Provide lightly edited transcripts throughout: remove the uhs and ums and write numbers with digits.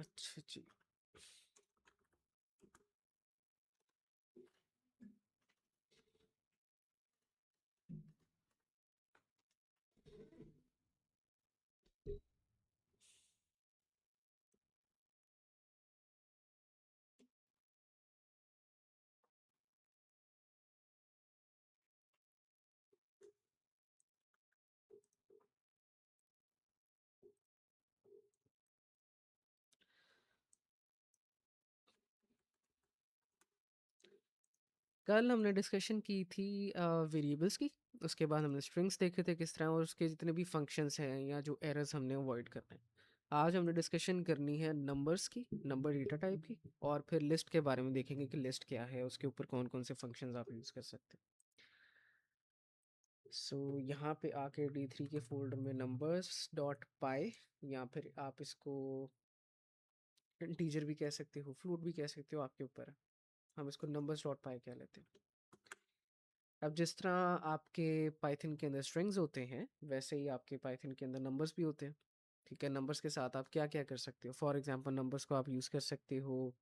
अच्छा जी। कल हमने डिस्कशन की थी वेरिएबल्स की। उसके बाद हमने स्ट्रिंग्स देखे थे किस तरह, और उसके जितने भी फंक्शंस हैं या जो एरर्स हमने अवॉइड करने हैं। आज हमने डिस्कशन करनी है नंबर्स की, नंबर डेटा टाइप की, और फिर लिस्ट के बारे में देखेंगे कि लिस्ट क्या है, उसके ऊपर कौन कौन से फंक्शंस आप यूज़ कर सकते हैं। सो यहाँ पे आके D3 के फोल्डर में नंबर्स डॉट पाई, या फिर आप इसको इंटीजर भी कह सकते हो, फ्लोट भी कह सकते हो, आपके ऊपर है। हम इसको नंबर्स डॉट पाई कह लेते हैं। अब जिस तरह आपके पाइथन के अंदर स्ट्रिंग्स होते हैं, वैसे ही आपके पाइथन के अंदर नंबर्स भी होते हैं। ठीक है, नंबर्स के साथ आप क्या क्या कर सकते हो? फॉर एग्जांपल नंबर्स को आप यूज़ कर सकते हो,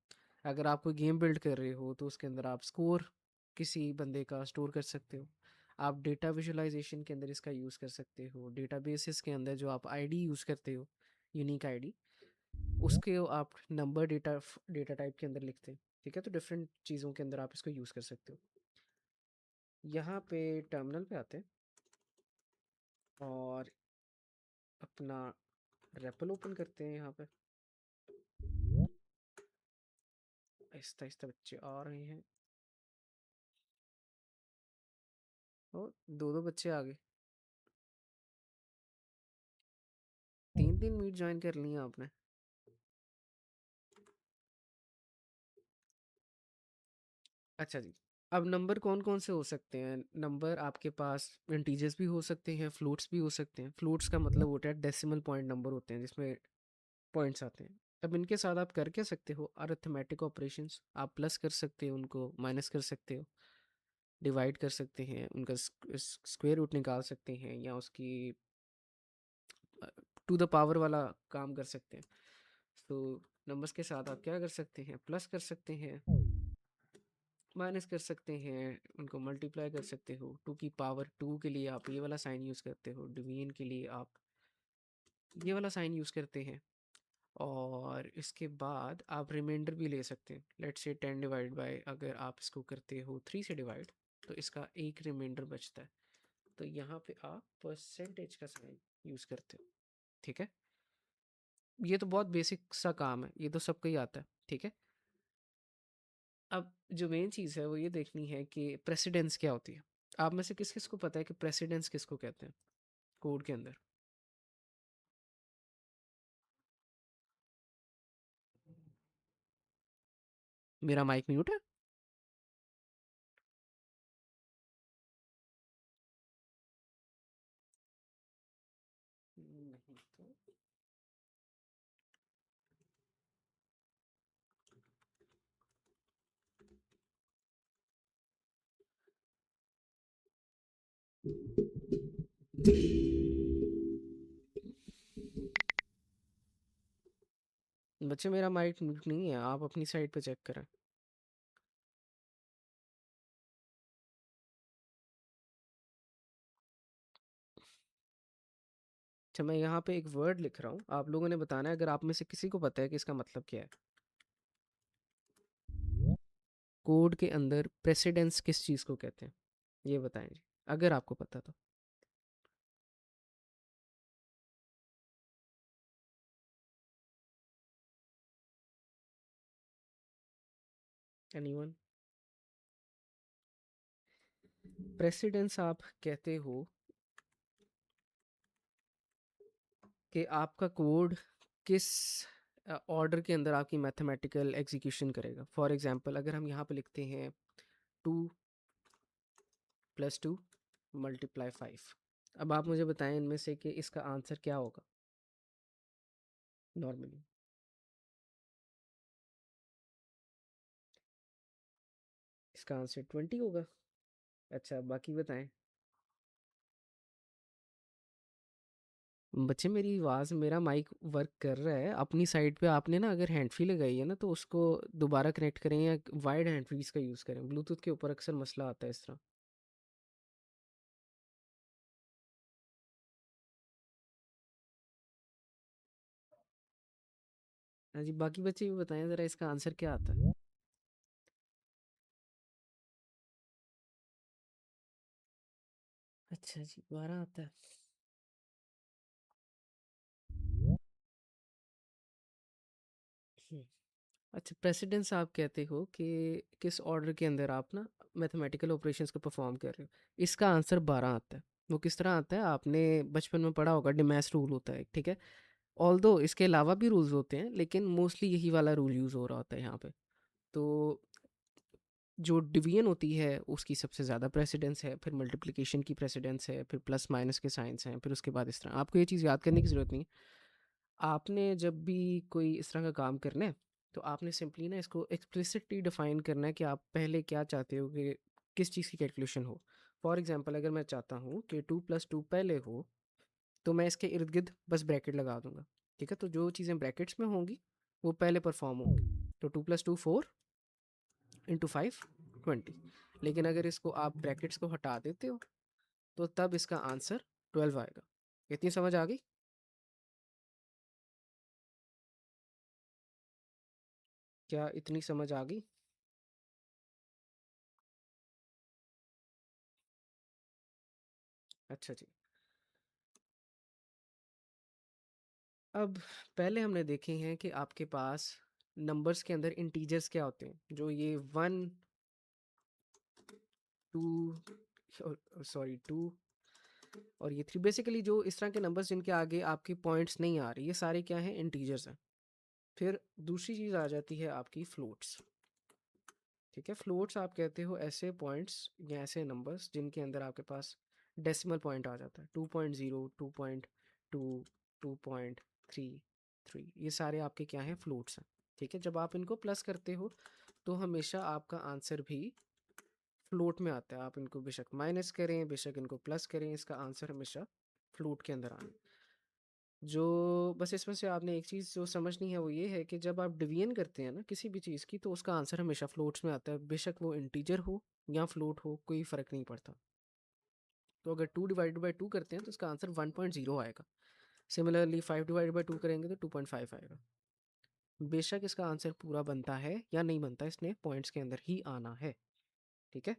अगर आप कोई गेम बिल्ड कर रहे हो तो उसके अंदर आप स्कोर किसी बंदे का स्टोर कर सकते हो। आप डेटा विजुअलाइजेशन के अंदर इसका यूज़ कर सकते हो। डेटाबेसेस के अंदर जो आप आईडी यूज़ करते हो, यूनिक आईडी, उसके आप नंबर डेटा डेटा टाइप के अंदर लिखते हैं। ठीक है, तो डिफरेंट चीज़ों के अंदर आप इसको यूज़ कर सकते हो। यहाँ पे टर्मिनल पे आते हैं और अपना रेपल ओपन करते हैं। यहाँ पे आहिस्ता आहिस्ता बच्चे आ रहे हैं। और दो दो बच्चे आ गए। 3 3 मीट ज्वाइन कर लिए आपने। अच्छा जी। अब नंबर कौन कौन से हो सकते हैं? नंबर आपके पास इंटीजर्स भी हो सकते हैं, फ्लोट्स भी हो सकते हैं। फ्लोट्स का मतलब होता है डेसिमल पॉइंट नंबर होते हैं जिसमें पॉइंट्स आते हैं। अब इनके साथ आप कर क्या सकते हो? Arithmetic operations. आप प्लस कर सकते हो, उनको माइनस कर सकते हो, डिवाइड कर सकते हैं, उनका स्क्वायर रूट निकाल सकते हैं, या उसकी टू द पावर वाला काम कर सकते हैं। तो नंबर्स के साथ आप क्या कर सकते हैं? प्लस कर सकते हैं, माइनस कर सकते हैं, उनको मल्टीप्लाई कर सकते हो। 2 की पावर 2 के लिए आप ये वाला साइन यूज़ करते हो, डिवीजन के लिए आप ये वाला साइन यूज़ करते हैं। और इसके बाद आप रिमाइंडर भी ले सकते हैं। लेट्स से 10 डिवाइड बाय, अगर आप इसको करते हो 3 से डिवाइड, तो इसका एक रिमाइंडर बचता है। तो यहाँ पे आप परसेंटेज का साइन यूज़ करते हो। ठीक है, ये तो बहुत बेसिक सा काम है, ये तो सबको ही आता है। ठीक है, अब जो मेन चीज़ है वो ये देखनी है कि प्रेसिडेंस क्या होती है। आप में से किस किस को पता है कि प्रेसिडेंस किसको कहते हैं कोड के अंदर? मेरा माइक म्यूट है? नहीं तो। बच्चे मेरा माइक म्यूट नहीं है, आप अपनी साइड पे चेक करें। अच्छा, मैं यहाँ पे एक वर्ड लिख रहा हूँ, आप लोगों ने बताना है अगर आप में से किसी को पता है कि इसका मतलब क्या है। कोड के अंदर प्रेसिडेंस किस चीज़ को कहते हैं, ये बताएं जी, अगर आपको पता तो। एनीवन? प्रेसिडेंस आप कहते हो कि आपका कोड किस ऑर्डर के अंदर आपकी मैथमेटिकल एग्जीक्यूशन करेगा। फॉर एग्जांपल अगर हम यहाँ पे लिखते हैं 2 + 2 × 5, अब आप मुझे बताएं इनमें से कि इसका आंसर क्या होगा नॉर्मली। इसका आंसर 20 होगा। अच्छा, बाकी बताएं। बच्चे मेरी आवाज़ मेरा माइक वर्क कर रहा है अपनी साइड पे। आपने ना अगर हैंड फ्री लगाई है ना तो उसको दोबारा कनेक्ट करें या वाइड हैंड फ्रीज का यूज़ करें। ब्लूटूथ के ऊपर अक्सर मसला आता है इस तरह। हाँ जी, बाकी बच्चे भी बताएं ज़रा इसका आंसर क्या आता है। अच्छा जी, 12 आता है। हम्म, अच्छा, प्रेसिडेंस आप कहते हो कि किस ऑर्डर के अंदर आप ना मैथमेटिकल ऑपरेशंस को परफॉर्म कर रहे हो। इसका आंसर 12 आता है। वो किस तरह आता है, आपने बचपन में पढ़ा होगा, डिमैस रूल होता है, ठीक है। ऑल्दो इसके अलावा भी रूल्स होते हैं लेकिन मोस्टली यही वाला रूल यूज़ हो रहा होता है यहाँ पे। तो जो डिवीजन होती है उसकी सबसे ज़्यादा प्रेसिडेंस है, फिर मल्टीप्लिकेशन की प्रेसिडेंस है, फिर प्लस माइनस के साइंस हैं, फिर उसके बाद इस तरह। आपको ये चीज़ याद करने की ज़रूरत नहीं है। आपने जब भी कोई इस तरह का काम करना है तो आपने सिंपली ना इसको एक्सप्लिसिटली डिफाइन करना है कि आप पहले क्या चाहते हो कि किस चीज़ की कैलकुलेशन हो। फॉर एग्जांपल अगर मैं चाहता हूँ कि 2 + 2 पहले हो तो मैं इसके इर्द गिर्द बस ब्रैकेट लगा दूंगा, ठीक है। तो जो चीज़ें ब्रैकेट्स में होंगी वो पहले परफॉर्म होंगी। तो 2 + 2 4 इंटू 5 20। लेकिन अगर इसको आप ब्रैकेट्स को हटा देते हो तो तब इसका आंसर 12 आएगा। इतनी समझ आ गई? क्या इतनी समझ आ गई? अच्छा जी। अब पहले हमने देखे हैं कि आपके पास नंबर्स के अंदर इंटीजर्स क्या होते हैं, जो ये 1 2 सॉरी 2 और ये 3, बेसिकली जो इस तरह के नंबर्स जिनके आगे आपकी पॉइंट्स नहीं आ रही, ये सारे क्या हैं, इंटीजर्स हैं। फिर दूसरी चीज़ आ जाती है आपकी फ्लोट्स, ठीक है। फ्लोट्स आप कहते हो ऐसे पॉइंट्स या ऐसे नंबर्स जिनके अंदर आपके पास डेसिमल पॉइंट आ जाता है। 2.0, 2.2, 2.33, ये सारे आपके क्या हैं, फ्लोट्स हैं, ठीक है। जब आप इनको प्लस करते हो तो हमेशा आपका आंसर भी फ्लोट में आता है। आप इनको बेशक माइनस करें बेशक इनको प्लस करें, इसका आंसर हमेशा फ्लोट के अंदर आना है। जो बस इसमें से आपने एक चीज़ जो समझनी है वो ये है कि जब आप डिवीजन करते हैं ना किसी भी चीज़ की तो उसका आंसर हमेशा फ्लोट्स में आता है, बेशक वो इंटीजर हो या फ्लोट हो, कोई फ़र्क नहीं पड़ता। तो अगर 2 ÷ 2 करते हैं तो इसका आंसर 1.0 आएगा। सिमिलरली 5 ÷ 2 करेंगे तो 2.5 आएगा। बेशक इसका आंसर पूरा बनता है या नहीं बनता, इसने पॉइंट्स के अंदर ही आना है, ठीक है।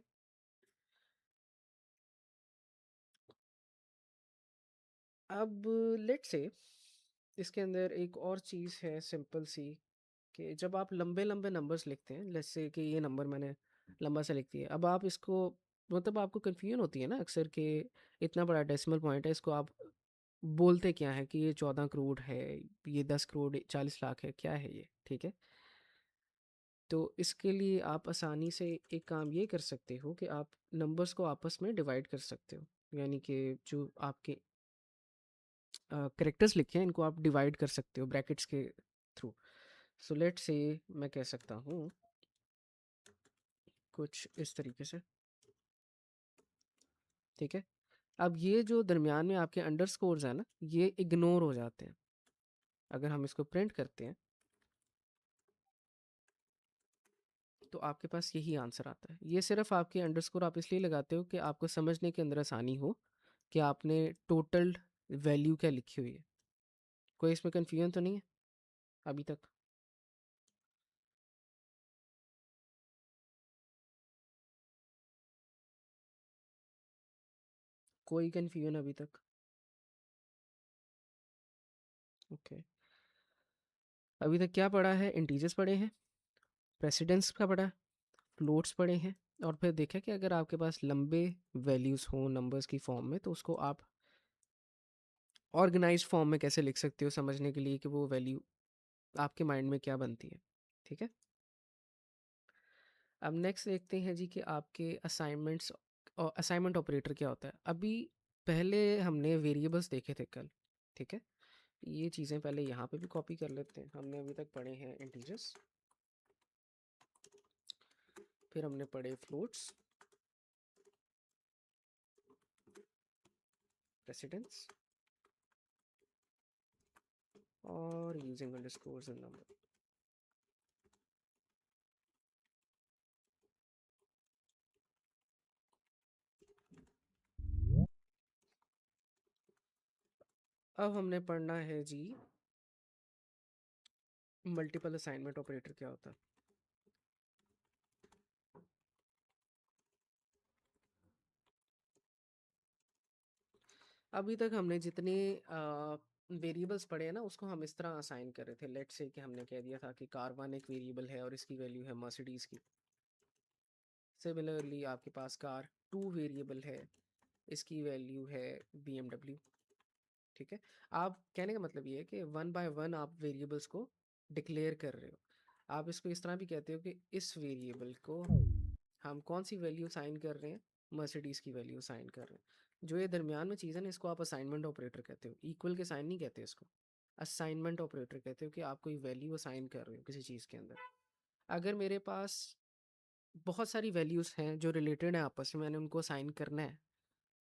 अब लेट्स से इसके अंदर एक और चीज़ है सिंपल सी, कि जब आप लंबे लंबे नंबर्स लिखते हैं, लेट्स से कि ये नंबर मैंने लंबा सा लिख दिया, अब आप इसको मतलब आपको कन्फ्यूजन होती है ना अक्सर कि इतना बड़ा डेसिमल पॉइंट है, इसको आप बोलते क्या है कि ये 14 करोड़ है, ये 10 करोड़ 40 लाख है, क्या है ये, ठीक है। तो इसके लिए आप आसानी से एक काम ये कर सकते हो कि आप नंबर्स को आपस में डिवाइड कर सकते हो। यानी कि जो आपके करेक्टर्स लिखे हैं इनको आप डिवाइड कर सकते हो ब्रैकेट्स के थ्रू। सो लेट से मैं कह सकता हूँ कुछ इस तरीके से, ठीक है। अब ये जो दरमियान में आपके अंडरस्कोर्स है ना, ये इग्नोर हो जाते हैं अगर हम इसको प्रिंट करते हैं। तो आपके पास यही आंसर आता है। ये सिर्फ आपके अंडरस्कोर आप इसलिए लगाते हो कि आपको समझने के अंदर आसानी हो कि आपने टोटल वैल्यू क्या लिखी हुई है। कोई इसमें कन्फ्यूजन तो नहीं है अभी तक? कोई कन्फ्यूजन अभी तक? ओके। अभी तक क्या पढ़ा है, इंटीजर्स पढ़े हैं, प्रेसिडेंस का पढ़ा है, फ्लोट्स पढ़े हैं, और फिर देखा कि अगर आपके पास लंबे वैल्यूज़ हों नंबर्स की फॉर्म में तो उसको आप ऑर्गेनाइज्ड फॉर्म में कैसे लिख सकते हो, समझने के लिए कि वो वैल्यू आपके माइंड में क्या बनती है, ठीक है। अब नेक्स्ट देखते हैं जी कि आपके असाइनमेंट्स और असाइनमेंट ऑपरेटर क्या होता है। अभी पहले हमने वेरिएबल्स देखे थे कल, ठीक है। ये चीज़ें पहले यहाँ पे भी कॉपी कर लेते हैं। हमने अभी तक पढ़े हैं इंटीजर्स, फिर हमने पढ़े फ्लोट्स, प्रेसिडेंस, और यूजिंग अंडरस्कोर्स एंड नंबर। अब हमने पढ़ना है जी मल्टीपल असाइनमेंट ऑपरेटर क्या होता है। अभी तक हमने जितने वेरिएबल्स पढ़े हैं ना उसको हम इस तरह असाइन कर रहे थे। लेट्स से कि हमने कह दिया था कि कार वन एक वेरिएबल है और इसकी वैल्यू है मर्सिडीज़ की। सिमिलरली आपके पास कार टू वेरिएबल है, इसकी वैल्यू है BMW। ठीक है, आप कहने का मतलब ये है कि वन बाय वन आप वेरिएबल्स को डिक्लेयर कर रहे हो। आप इसको इस तरह भी कहते हो कि इस वेरिएबल को हम कौन सी वैल्यू साइन कर रहे हैं, मर्सिडीज़ की वैल्यू साइन कर रहे हैं। जो ये दरमियान में चीज़ है ना इसको आप असाइनमेंट ऑपरेटर कहते हो। इक्वल के साइन नहीं कहते इसको, असाइनमेंट ऑपरेटर कहते हो कि आप कोई वैल्यू असाइन कर रहे हो किसी चीज़ के अंदर। अगर मेरे पास बहुत सारी वैल्यूज़ हैं जो रिलेटेड हैं आपस में, मैंने उनको असाइन करना है,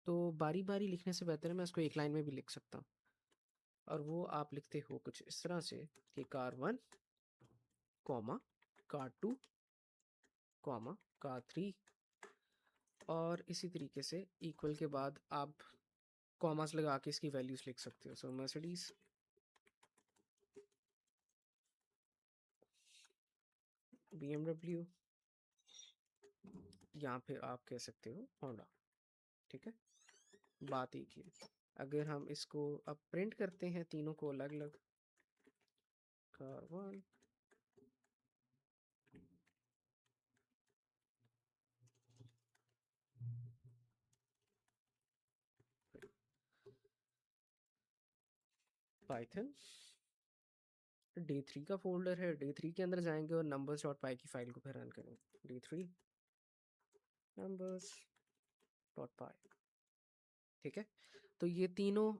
तो बारी बारी लिखने से बेहतर है मैं इसको एक लाइन में भी लिख सकता हूँ। और वो आप लिखते हो कुछ इस तरह से कि car one comma car two comma car three, और इसी तरीके से इक्वल के बाद आप कॉमास लगा के इसकी वैल्यूज लिख सकते हो। सो मर्सिडीज, BMW, या फिर आप कह सकते हो होंडा। ठीक है, बात एक ही है। अगर हम इसको अब प्रिंट करते हैं तीनों को अलग अलग, कार वन, पाइथन D3 का फोल्डर है, D3 के अंदर जाएंगे और numbers डॉट पाई की फाइल को फिर रन करेंगे। D3 numbers डॉट पाई। ठीक है, तो ये तीनों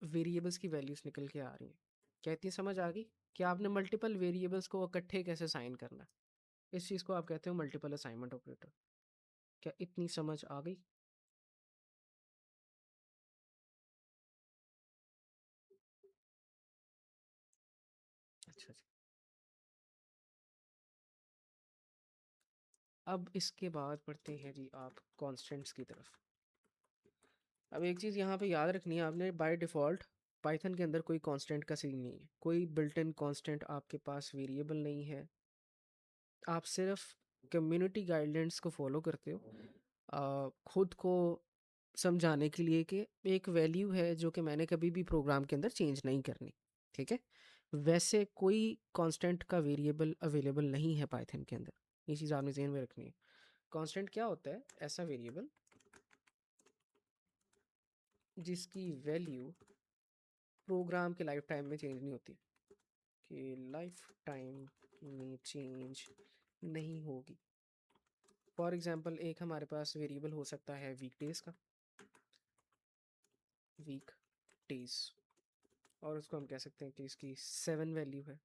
वेरिएबल्स की वैल्यूज निकल के आ रही हैं। क्या इतनी समझ आ गई कि आपने मल्टीपल वेरिएबल्स को इकट्ठे कैसे साइन करना है? इस चीज़ को आप कहते हो मल्टीपल असाइनमेंट ऑपरेटर। क्या इतनी समझ आ गई? अच्छा जी, अब इसके बाद पढ़ते हैं जी आप कॉन्स्टेंट्स की तरफ। अब एक चीज़ यहाँ पे याद रखनी है आपने, बाय डिफ़ॉल्ट पाइथन के अंदर कोई कांस्टेंट का सीन नहीं है, कोई बिल्ट इन कांस्टेंट आपके पास वेरिएबल नहीं है। आप सिर्फ कम्युनिटी गाइडलाइंस को फॉलो करते हो खुद को समझाने के लिए कि एक वैल्यू है जो कि मैंने कभी भी प्रोग्राम के अंदर चेंज नहीं करनी। ठीक है, वैसे कोई कांस्टेंट का वेरिएबल अवेलेबल नहीं है पाइथन के अंदर। ये चीज़ आपने ध्यान में रखनी है। कांस्टेंट क्या होता है? ऐसा वेरिएबल जिसकी वैल्यू प्रोग्राम के लाइफ टाइम में चेंज नहीं होती, कि लाइफ टाइम में चेंज नहीं होगी। फॉर एग्जांपल एक हमारे पास वेरिएबल हो सकता है वीक डेज का, वीक डेज, और उसको हम कह सकते हैं कि इसकी 7 वैल्यू है।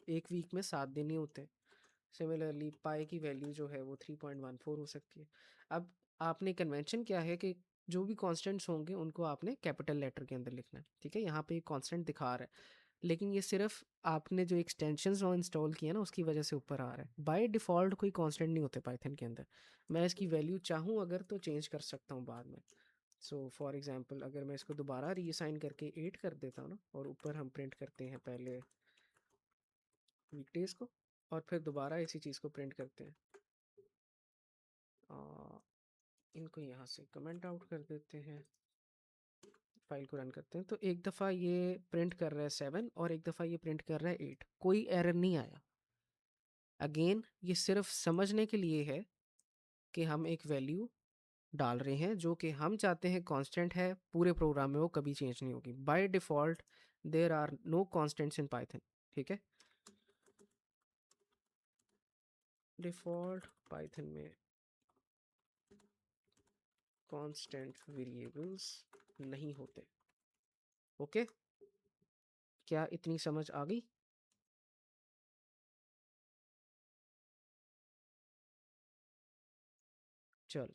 एक वीक में 7 दिन ही होते हैं। सिमिलरली पाई की वैल्यू जो है वो 3.14 हो सकती है। अब आपने कन्वेंशन क्या है कि जो भी कांस्टेंट्स होंगे उनको आपने कैपिटल लेटर के अंदर लिखना है। ठीक है, यहाँ पे एक कांस्टेंट दिखा रहा है, लेकिन ये सिर्फ आपने जो एक्सटेंशंस वो इंस्टॉल किया ना उसकी वजह से ऊपर आ रहा है। बाय डिफ़ॉल्ट कोई कांस्टेंट नहीं होते पाइथन के अंदर। मैं इसकी वैल्यू चाहूँ अगर तो चेंज कर सकता हूँ बाद में। सो फॉर एग्जांपल अगर मैं इसको दोबारा रीअसाइन करके 8 कर देता हूँ ना, और ऊपर हम प्रिंट करते हैं पहले वीकडेज को और फिर दोबारा इसी चीज़ को प्रिंट करते हैं, आ, इनको यहाँ से कमेंट आउट कर देते हैं, फाइल को रन करते हैं, तो एक दफ़ा ये प्रिंट कर रहा है 7 और एक दफ़ा ये प्रिंट कर रहा है 8। कोई एरर नहीं आया। अगेन ये सिर्फ समझने के लिए है कि हम एक वैल्यू डाल रहे हैं जो कि हम चाहते हैं कांस्टेंट है, पूरे प्रोग्राम में वो कभी चेंज नहीं होगी। By default there are no constants in Python. ठीक है, डिफ़ॉल्ट पाइथन में कांस्टेंट वेरिएबल्स नहीं होते। ओके, क्या इतनी समझ आ गई? चल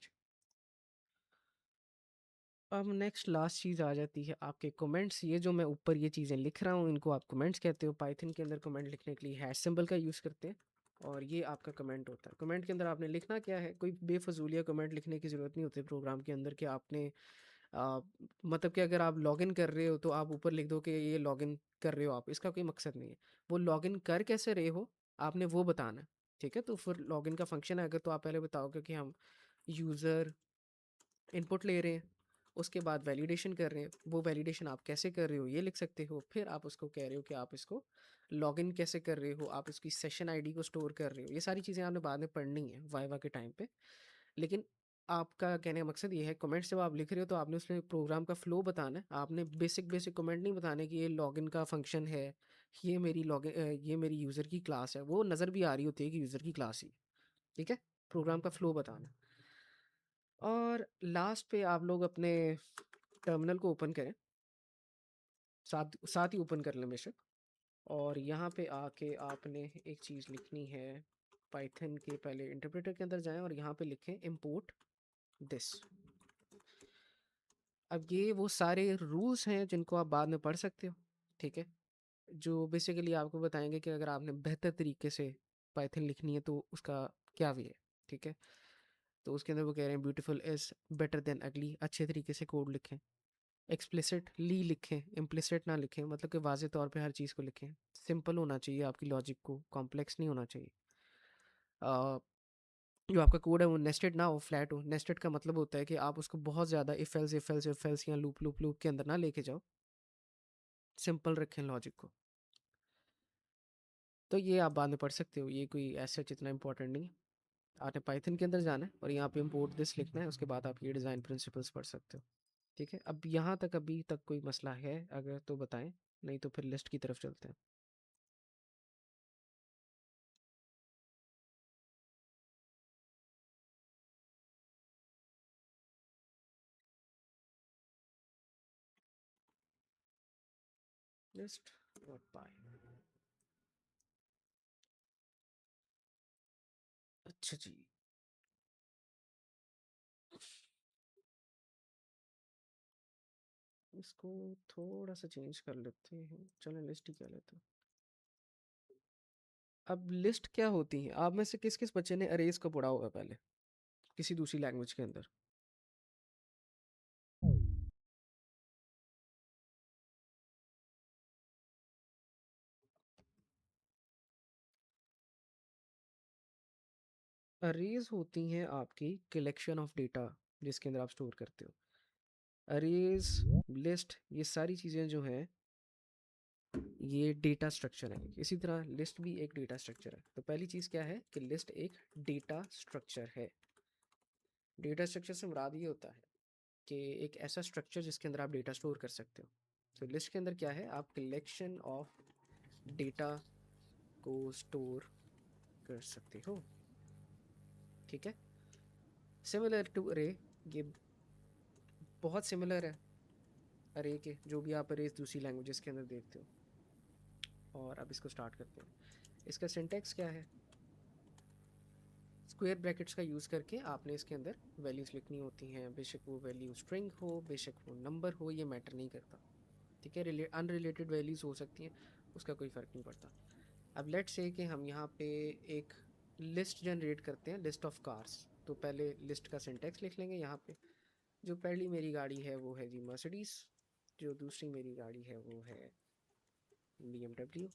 अब नेक्स्ट लास्ट चीज़ आ जाती है आपके कमेंट्स। ये जो मैं ऊपर ये चीज़ें लिख रहा हूँ इनको आप कमेंट्स कहते हो। पाइथन के अंदर कमेंट लिखने के लिए हैश सिंबल का यूज़ करते हैं और ये आपका कमेंट होता है। कमेंट के अंदर आपने लिखना क्या है, कोई बेफजूलिया कमेंट लिखने की ज़रूरत नहीं होती प्रोग्राम के अंदर कि आपने मतलब कि अगर आप लॉगिन कर रहे हो तो आप ऊपर लिख दो कि ये लॉगिन कर रहे हो आप, इसका कोई मकसद नहीं है। वो लॉगिन कर कैसे रहे हो आपने वो बताना है, ठीक है। तो फिर लॉगिन का फंक्शन है अगर, तो आप पहले बताओगे कि हम यूज़र इनपुट ले रहे हैं, उसके बाद वैलिडेशन कर रहे हैं। वो वैलिडेशन आप कैसे कर रहे हो ये लिख सकते हो। फिर आप उसको कह रहे हो कि आप इसको लॉगिन कैसे कर रहे हो, आप इसकी सेशन आईडी को स्टोर कर रहे हो। ये सारी चीज़ें आपने बाद में पढ़नी है वाइवा के टाइम पे। लेकिन आपका कहने का मकसद ये है, कमेंट्स जब आप लिख रहे हो तो आपने उसमें प्रोग्राम का फ्लो बताना है। आपने बेसिक बेसिक कमेंट नहीं बताने कि ये लॉगिन का फंक्शन है, ये मेरी यूज़र की क्लास है। वो नज़र भी आ रही होती है कि यूज़र की क्लास ही, ठीक है। प्रोग्राम का फ्लो बताना है। और लास्ट पे आप लोग अपने टर्मिनल को ओपन करें, साथ साथ ही ओपन कर लें बेशक। और यहाँ पे आके आपने एक चीज़ लिखनी है, पाइथन के पहले इंटरप्रेटर के अंदर जाएं और यहाँ पे लिखें इम्पोर्ट दिस। अब ये वो सारे रूल्स हैं जिनको आप बाद में पढ़ सकते हो, ठीक है, जो बेसिकली आपको बताएंगे कि अगर आपने बेहतर तरीके से पाइथन लिखनी है तो उसका क्या वे है, ठीक है। तो उसके अंदर वो कह रहे हैं ब्यूटीफुल इज़ बेटर देन अगली, अच्छे तरीके से कोड लिखें। एक्सप्लिसिटली लिखें, इम्प्लिसिट ना लिखें, मतलब कि वाज़े तौर पे हर चीज़ को लिखें। सिंपल होना चाहिए आपकी लॉजिक को, कॉम्प्लेक्स नहीं होना चाहिए। अ, जो आपका कोड है वो नेस्टेड ना हो, फ्लैट हो। नेस्टेड का मतलब होता है कि आप उसको बहुत ज़्यादा इफ एल्स या लूप लूप लूप के अंदर ना लेके जाओ। सिंपल रखें लॉजिक को। तो ये आप बाद में पढ़ सकते हो, ये कोई ऐसा इतना इंपॉर्टेंट नहीं है। आपने पाइथन के अंदर जाना है और यहाँ पे इम्पोर्ट दिस लिखना है, उसके बाद आप ये डिज़ाइन प्रिंसिपल्स पढ़ सकते हो, ठीक है। अब यहाँ तक अभी तक कोई मसला है अगर तो बताएं, नहीं तो फिर लिस्ट की तरफ चलते हैं। लिस्ट डॉट पाई, अच्छा जी। इसको थोड़ा सा चेंज कर लेते हैं, चलो लिस्ट ही कह लेते हैं। अब लिस्ट क्या होती है, आप में से किस किस बच्चे ने अरेज को पढ़ा होगा पहले किसी दूसरी लैंग्वेज के अंदर? अरेज होती हैं आपकी कलेक्शन ऑफ डेटा जिसके अंदर आप स्टोर करते हो। अरेज, लिस्ट, ये सारी चीज़ें जो हैं ये डेटा स्ट्रक्चर है। इसी तरह लिस्ट भी एक डेटा स्ट्रक्चर है। तो पहली चीज़ क्या है कि लिस्ट एक डेटा स्ट्रक्चर है। डेटा स्ट्रक्चर से मुराद ये होता है कि एक ऐसा स्ट्रक्चर जिसके अंदर आप डेटा स्टोर कर सकते हो। तो लिस्ट के अंदर क्या है, आप कलेक्शन ऑफ डेटा को स्टोर कर सकते हो, ठीक है। सिमिलर टू अरे, ये बहुत सिमिलर है अरे के, जो भी आप अरेज दूसरी लैंग्वेजेस के अंदर देखते हो। और अब इसको स्टार्ट करते हैं। इसका सिंटेक्स क्या है, स्क्वायर ब्रैकेट्स का यूज़ करके आपने इसके अंदर वैल्यूज़ लिखनी होती हैं। बेशक वो वैल्यू स्ट्रिंग हो, बेशक वो नंबर हो, ये मैटर नहीं करता, ठीक है। अनरिलेटेड वैल्यूज़ हो सकती हैं, उसका कोई फ़र्क नहीं पड़ता। अब लेट्स से कि हम यहाँ पे एक लिस्ट जनरेट करते हैं, लिस्ट ऑफ कार्स। तो पहले लिस्ट का सिंटेक्स लिख लेंगे यहाँ पे। जो पहली मेरी गाड़ी है वो है जी मर्सिडीज़, जो दूसरी मेरी गाड़ी है वो है BMW,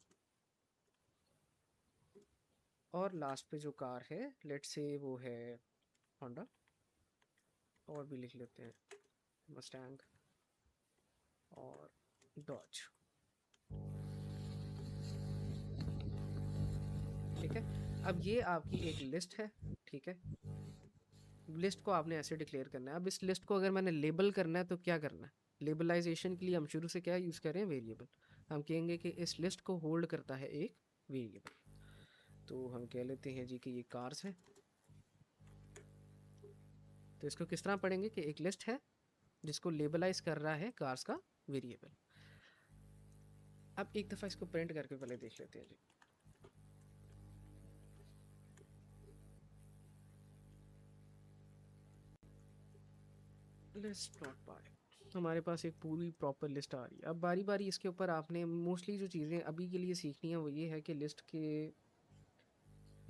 और लास्ट पे जो कार है लेट्स से वो है होंडा। और भी लिख लेते हैं, मस्टैंग और डॉज, ठीक है। अब ये आपकी एक लिस्ट है, ठीक है। लिस्ट को आपने ऐसे डिक्लेयर करना है। अब इस लिस्ट को अगर मैंने लेबल करना है तो क्या करना है, लेबलाइजेशन के लिए हम शुरू से क्या यूज़ करें, वेरिएबल। हम कहेंगे कि इस लिस्ट को होल्ड करता है एक वेरिएबल। तो हम कह लेते हैं जी कि ये कार्स है। तो इसको किस तरह पढ़ेंगे कि एक लिस्ट है जिसको लेबलाइज कर रहा है कार्स का वेरिएबल। अब एक दफ़ा इसको प्रिंट करके पहले देख लेते हैं जी। लिस्ट डॉट पाई, हमारे पास एक पूरी प्रॉपर लिस्ट आ रही है। अब बारी बारी इसके ऊपर आपने मोस्टली जो चीज़ें अभी के लिए सीखनी है वो ये है कि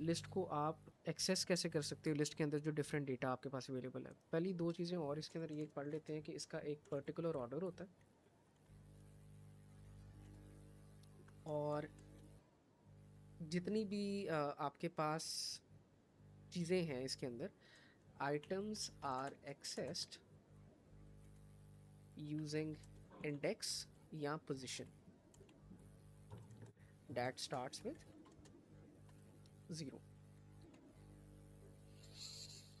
लिस्ट को आप एक्सेस कैसे कर सकते हो, लिस्ट के अंदर जो डिफरेंट डेटा आपके पास अवेलेबल है। पहली दो चीज़ें और इसके अंदर ये पढ़ लेते हैं कि इसका एक पर्टिकुलर ऑर्डर होता है, और जितनी भी आपके पास चीज़ें हैं इसके अंदर, items are accessed using index या पोजीशन दैट स्टार्ट्स विद 0।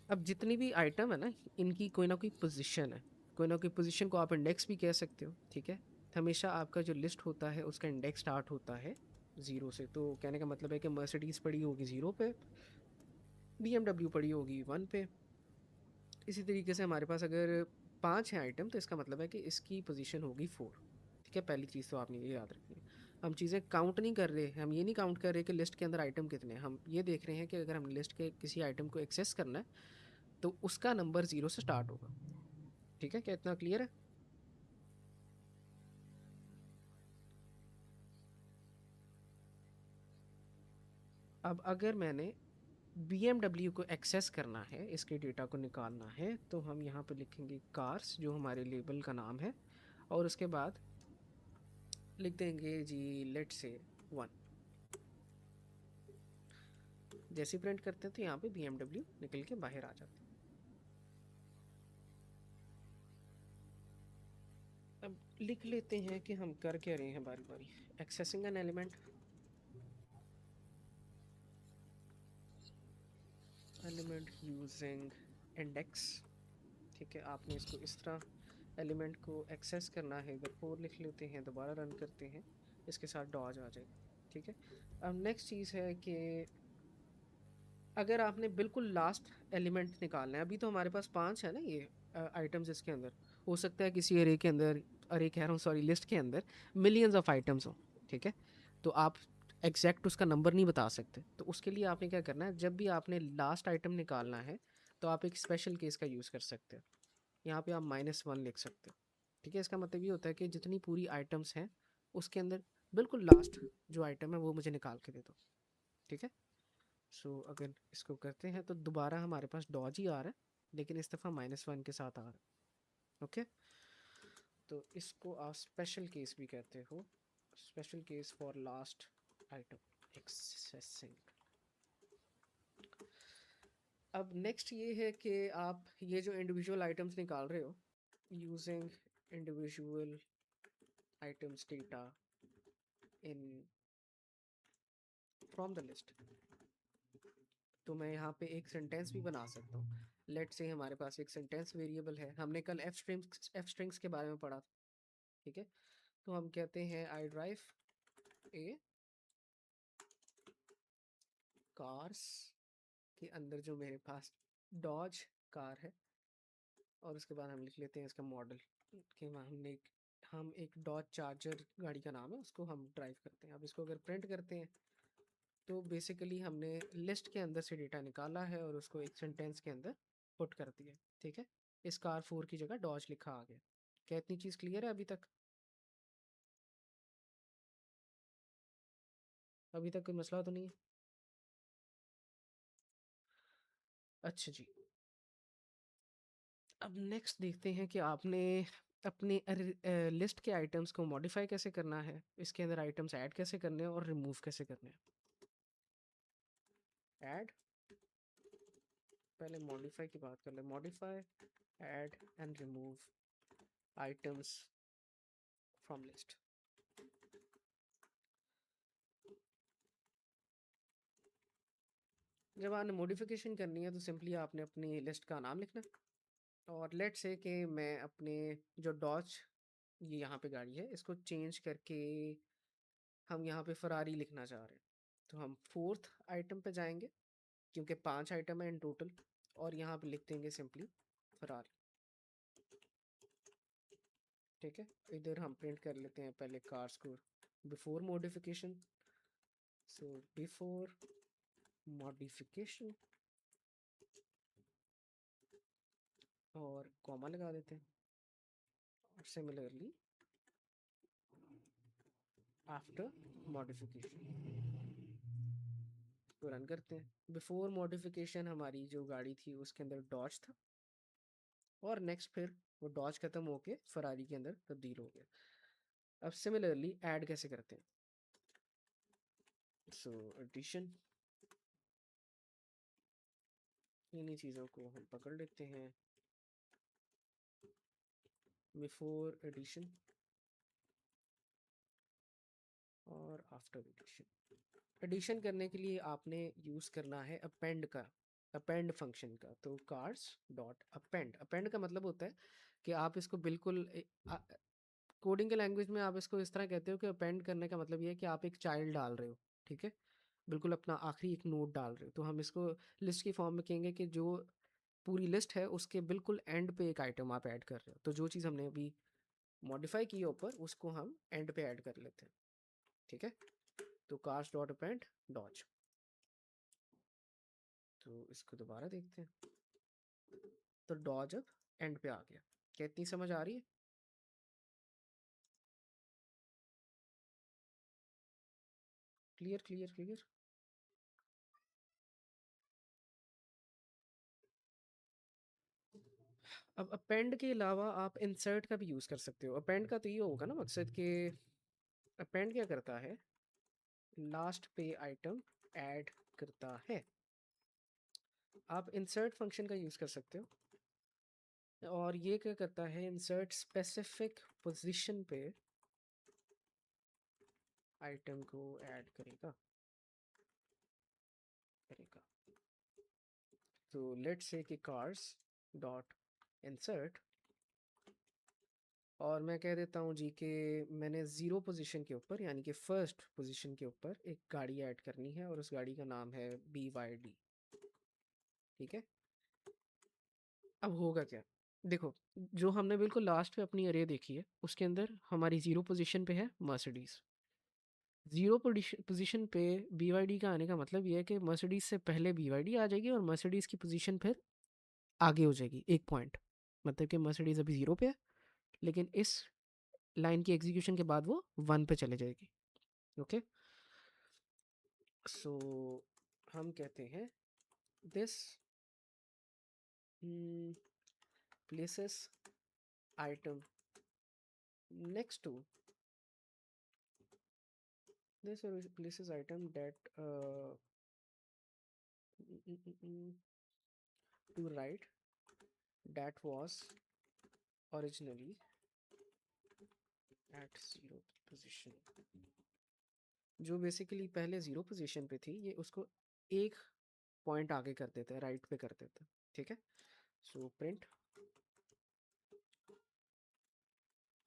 अब जितनी भी आइटम है ना, इनकी कोई ना कोई पोजीशन है, कोई ना कोई पोजीशन को आप इंडेक्स भी कह सकते हो, ठीक है। हमेशा आपका जो लिस्ट होता है उसका इंडेक्स स्टार्ट होता है 0 से। तो कहने का मतलब है कि मर्सिडीज़ पड़ी होगी 0 पे, BMW पड़ी होगी 1 पे। इसी तरीके से हमारे पास अगर 5 है आइटम, तो इसका मतलब है कि इसकी पोजीशन होगी 4, ठीक है। पहली चीज़ तो आपने ये याद रखनी है। हम चीज़ें काउंट नहीं कर रहे, हम ये नहीं काउंट कर रहे कि लिस्ट के अंदर आइटम कितने हैं। हम ये देख रहे हैं कि अगर हम लिस्ट के किसी आइटम को एक्सेस करना है तो उसका नंबर 0 से स्टार्ट होगा, ठीक है। क्या इतना क्लियर है? अब अगर मैंने BMW को एक्सेस करना है, इसके डेटा को निकालना है, तो हम यहाँ पे लिखेंगे कार्स, जो हमारे लेबल का नाम है, और उसके बाद लिख देंगे जी लेट से 1। जैसे प्रिंट करते हैं तो यहाँ पे BMW निकल के बाहर आ जाता है। अब लिख लेते हैं कि हम कर क्या रहे हैं बारी बारी। Accessing an element, element using index, ठीक है। आपने इसको इस तरह एलिमेंट को एक्सेस करना है, इधर 4 लिख लेते हैं, दोबारा रन करते हैं, इसके साथ डॉज आ जाएगा, ठीक है। अब नेक्स्ट चीज़ है कि अगर आपने बिल्कुल लास्ट एलिमेंट निकालना है, अभी तो हमारे पास 5 है ना ये आइटम्स इसके अंदर, हो सकता है किसी अरे के अंदर, अरे कह रहा हूँ सॉरी, लिस्ट के अंदर मिलियंस ऑफ आइटम्स हो, ठीक है। तो आप एग्जैक्ट उसका नंबर नहीं बता सकते, तो उसके लिए आपने क्या करना है, जब भी आपने लास्ट आइटम निकालना है तो आप एक स्पेशल केस का यूज़ कर सकते हो। यहाँ पे आप -1 लिख सकते हो, ठीक है। इसका मतलब ये होता है कि जितनी पूरी आइटम्स हैं उसके अंदर बिल्कुल लास्ट जो आइटम है वो मुझे निकाल के दे दो, ठीक है। सो अगर इसको करते हैं तो दोबारा हमारे पास डॉज ही आ रहा है, लेकिन इस दफ़ा -1 के साथ आ रहा है, ओके। तो इसको आप स्पेशल केस भी कहते हो, special case for last item accessing. अब नेक्स्ट ये है कि आप ये जो इंडिविजुअल आइटम्स निकाल रहे हो using individual items data in from the list, तो मैं यहाँ पे एक सेंटेंस भी बना सकता हूँ। लेट से हमारे पास एक सेंटेंस वेरिएबल है, हमने कल एफ स्ट्रिंग्स के बारे में पढ़ा था, ठीक है। तो हम कहते हैं आई ड्राइव ए कार्स, के अंदर जो मेरे पास डॉज कार है, और उसके बाद हम लिख लेते हैं इसका मॉडल कि हम एक डॉज चार्जर गाड़ी का नाम है, उसको हम ड्राइव करते हैं। अब इसको अगर प्रिंट करते हैं तो बेसिकली हमने लिस्ट के अंदर से डेटा निकाला है और उसको एक सेंटेंस के अंदर पुट कर दिया, ठीक है। इस कार 4 की जगह डॉज लिखा आ गया। क्या इतनी चीज़ क्लियर है अभी तक? अभी तक कोई मसला तो नहीं है? अच्छा जी। अब नेक्स्ट देखते हैं कि आपने अपने लिस्ट के आइटम्स को मॉडिफाई कैसे करना है, इसके अंदर आइटम्स ऐड कैसे करने हैं और रिमूव कैसे करने हैं। ऐड, पहले मॉडिफाई की बात कर ले। Modify, add and remove items from list. जब आपने मॉडिफिकेशन करनी है तो सिंपली आपने अपनी लिस्ट का नाम लिखना है, और लेट से कि मैं अपने जो डॉज, ये यहाँ पे गाड़ी है, इसको चेंज करके हम यहाँ पे फरारी लिखना चाह रहे हैं। तो हम फोर्थ आइटम पे जाएंगे, क्योंकि 5 आइटम है इन टोटल, और यहाँ पे लिख देंगे सिंपली फरारी, ठीक है। इधर हम प्रिंट कर लेते हैं पहले कार्स को before modification, so before modification, और कॉमा लगा देते हैं, सिमिलरली आफ्टर मॉडिफिकेशन तो रन करते हैं। बिफोर मॉडिफिकेशन हमारी जो गाड़ी थी उसके अंदर डॉज था, और नेक्स्ट फिर वो डॉज खत्म होके फरारी के अंदर तब्दील हो गया। अब सिमिलरली ऐड कैसे करते हैं? सो एडिशन, इन्हीं चीज़ों को हम पकड़ लेते हैं। बिफोर एडिशन और आफ्टर एडिशन। एडिशन करने के लिए आपने यूज़ करना है अपेंड का, अपेंड फंक्शन का। तो कार्स डॉट अपेंड, अपेंड का मतलब होता है कि आप इसको बिल्कुल कोडिंग के लैंग्वेज में आप इसको इस तरह कहते हो कि अपेंड करने का मतलब ये है कि आप एक चाइल्ड डाल रहे हो, ठीक है, बिल्कुल अपना आखिरी एक नोड डाल रहे हो। तो हम इसको लिस्ट की फॉर्म में कहेंगे कि जो पूरी लिस्ट है उसके बिल्कुल एंड पे एक आइटम आप ऐड कर रहे हो। तो जो चीज़ हमने अभी मॉडिफाई की है ऊपर उसको हम एंड पे ऐड कर लेते हैं, ठीक है। तो कास्ट डॉट अपेंड डॉज। तो इसको दोबारा देखते हैं। तो डॉज अब एंड पे आ गया। क्या इतनी समझ आ रही है? Clear clear clear. अब अपेंड के अलावा आप इंसर्ट का भी यूज़ कर सकते हो। अपेंड का तो ये होगा ना मकसद कि अपेंड क्या करता है, लास्ट पे आइटम ऐड करता है। आप इंसर्ट फंक्शन का यूज़ कर सकते हो, और ये क्या करता है, इंसर्ट स्पेसिफिक पोजीशन पे आइटम को ऐड करेगा करेगा। तो लेट्स से कि कार्स डॉट इंसर्ट, और मैं कह देता हूँ जी कि मैंने ज़ीरो पोजीशन के ऊपर यानी कि फर्स्ट पोजीशन के ऊपर एक गाड़ी ऐड करनी है, और उस गाड़ी का नाम है BYD, ठीक है। अब होगा क्या, देखो, जो हमने बिल्कुल लास्ट पे अपनी अरे देखी है उसके अंदर हमारी ज़ीरो पोजीशन पे है मर्सिडीज़। ज़ीरो पोजीशन पे BYD का आने का मतलब ये है कि मर्सिडीज़ से पहले BYD आ जाएगी और मर्सिडीज़ की पोजीशन फिर आगे हो जाएगी एक पॉइंट। मतलब कि मर्सिडीज़ अभी ज़ीरो पे है, लेकिन इस लाइन की एग्जीक्यूशन के बाद वो 1 पे चले जाएगी। ओके, सो हम कहते हैं this places item next to, this places item that to right that was originally at zero position। जो बेसिकली पहले ज़ीरो पोजीशन पे थी ये उसको एक पॉइंट आगे कर देता है, राइट पे कर देता है, ठीक है। So print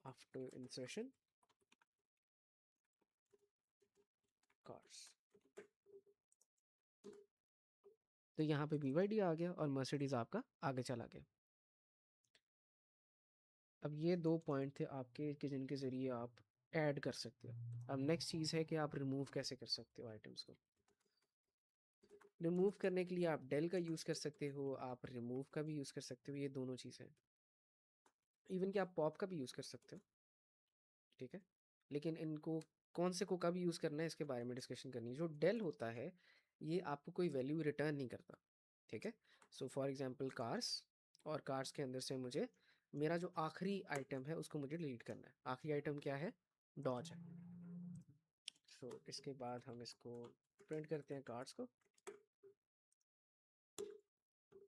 after insertion cars. तो यहाँ पे BYD आ गया और मर्सिडीज आपका आगे चला गया। अब ये दो पॉइंट थे आपके कि जिनके ज़रिए आप ऐड कर सकते हो। अब नेक्स्ट चीज़ है कि आप रिमूव कैसे कर सकते हो आइटम्स को। रिमूव करने के लिए आप डेल का यूज़ कर सकते हो, आप रिमूव का भी यूज़ कर सकते हो, ये दोनों चीज़ें। इवन कि आप पॉप का भी यूज़ कर सकते हो, ठीक है। लेकिन इनको कौन से को कब यूज़ करना है इसके बारे में डिस्कशन करनी है। जो डेल होता है ये आपको कोई वैल्यू रिटर्न नहीं करता, ठीक है। सो फॉर एग्जांपल कार्स, और कार्स के अंदर से मुझे मेरा जो आखिरी आइटम है उसको मुझे डिलीट करना है। आखिरी आइटम क्या है, डॉज है। सो इसके बाद हम इसको प्रिंट करते हैं कार्स को,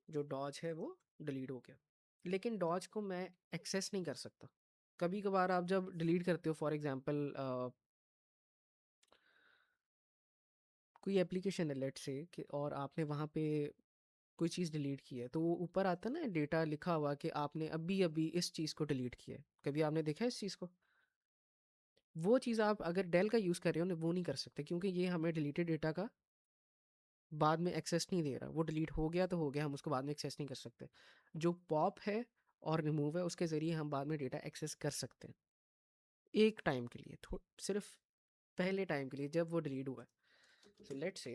जो डॉज है वो डिलीट हो गया। लेकिन डॉज को मैं एक्सेस नहीं कर सकता। कभी कभार आप जब डिलीट करते हो, फॉर एग्जांपल कोई एप्लीकेशन है लेट से कि, और आपने वहाँ पे कोई चीज़ डिलीट की है, तो वो ऊपर आता है ना डेटा लिखा हुआ कि आपने अभी अभी इस चीज़ को डिलीट किया है। कभी आपने देखा है इस चीज़ को? वो चीज़ आप अगर डेल का यूज़ कर रहे हो ना वो नहीं कर सकते, क्योंकि ये हमें डिलीटेड डेटा का बाद में एक्सेस नहीं दे रहा। वो डिलीट हो गया तो हो गया, हम उसको बाद में एक्सेस नहीं कर सकते। जो पॉप है और रिमूव है उसके ज़रिए हम बाद में डेटा एक्सेस कर सकते हैं, एक टाइम के लिए, सिर्फ पहले टाइम के लिए जब वो डिलीट हुआ है। So let's say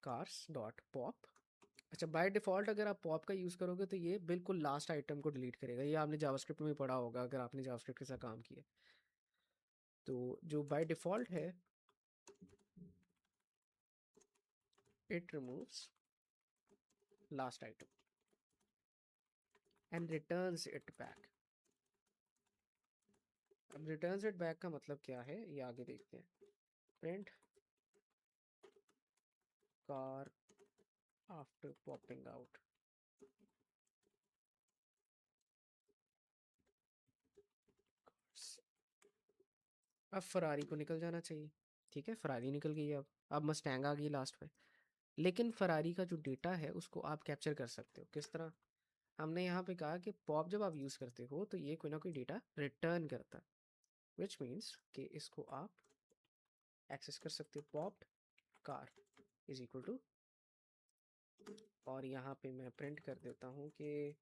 cars dot pop अच्छा, बाय डिफ़ॉल्ट अगर आप पॉप का यूज़ करोगे तो ये बिल्कुल लास्ट आइटम को डिलीट करेगा। ये आपने जावास्क्रिप्ट में पढ़ा होगा अगर आपने जावास्क्रिप्ट के साथ काम किया। तो जो बाय डिफ़ॉल्ट है, it removes last item and returns it back. अब रिटर्न्स इट बैक का मतलब क्या है ये आगे देखते हैं। Print car after popping out. अब फरारी को निकल जाना चाहिए। ठीक है, फरारी निकल गई। अब मस्टैंग आ गई लास्ट पे। लेकिन फरारी का जो डेटा है उसको आप कैप्चर कर सकते हो किस तरह। हमने यहाँ पे कहा कि पॉप जब आप यूज़ करते हो तो ये कोई ना कोई डेटा रिटर्न करता है, विच मीन्स कि इसको आप एक्सेस कर सकते हो। Popped car is equal to, और यहाँ पे मैं प्रिंट कर देता हूँ कि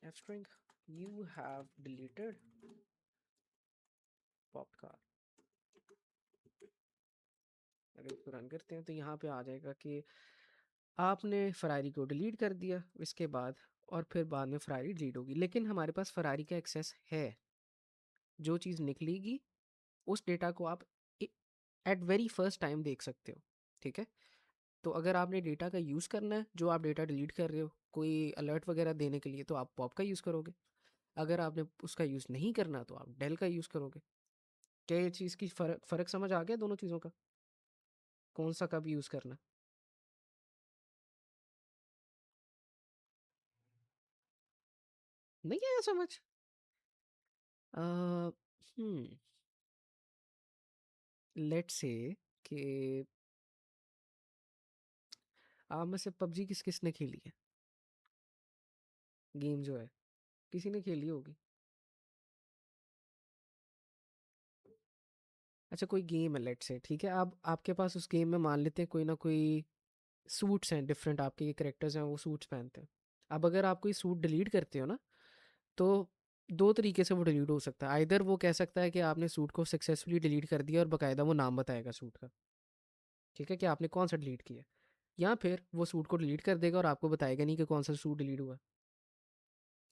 f string you have deleted popped car. अगर इसको रन करते हैं तो यहाँ पे आ जाएगा कि आपने फरारी को डिलीट कर दिया इसके बाद, और फिर बाद में फरारी डिलीट होगी, लेकिन हमारे पास फरारी का एक्सेस है। जो चीज़ निकलेगी उस डेटा को आप एट वेरी फर्स्ट टाइम देख सकते हो। ठीक है, तो अगर आपने डेटा का यूज़ करना है, जो आप डेटा डिलीट कर रहे हो कोई अलर्ट वगैरह देने के लिए, तो आप पॉप का यूज़ करोगे। अगर आपने उसका यूज़ नहीं करना तो आप डेल का यूज़ करोगे। क्या ये चीज़ की फ़र्क समझ आ गया दोनों चीज़ों का, कौन सा कब यूज़ करना। नहीं आया समझ? लेट्स से कि आप में से पबजी किस किस ने खेली है, गेम जो है, किसी ने खेली होगी। अच्छा, कोई गेम है लेट्स से, ठीक है, आप आपके पास उस गेम में मान लेते हैं कोई ना कोई सूट्स हैं डिफरेंट, आपके ये करेक्टर्स हैं वो सूट्स पहनते हैं। अब अगर आप कोई सूट डिलीट करते हो ना, तो दो तरीके से वो डिलीट हो सकता है। आइदर वो कह सकता है कि आपने सूट को सक्सेसफुली डिलीट कर दिया और बाकायदा वो नाम बताएगा सूट का, ठीक है, कि आपने कौन सा डिलीट किया। या फिर वो सूट को डिलीट कर देगा और आपको बताएगा नहीं कि कौन सा सूट डिलीट हुआ।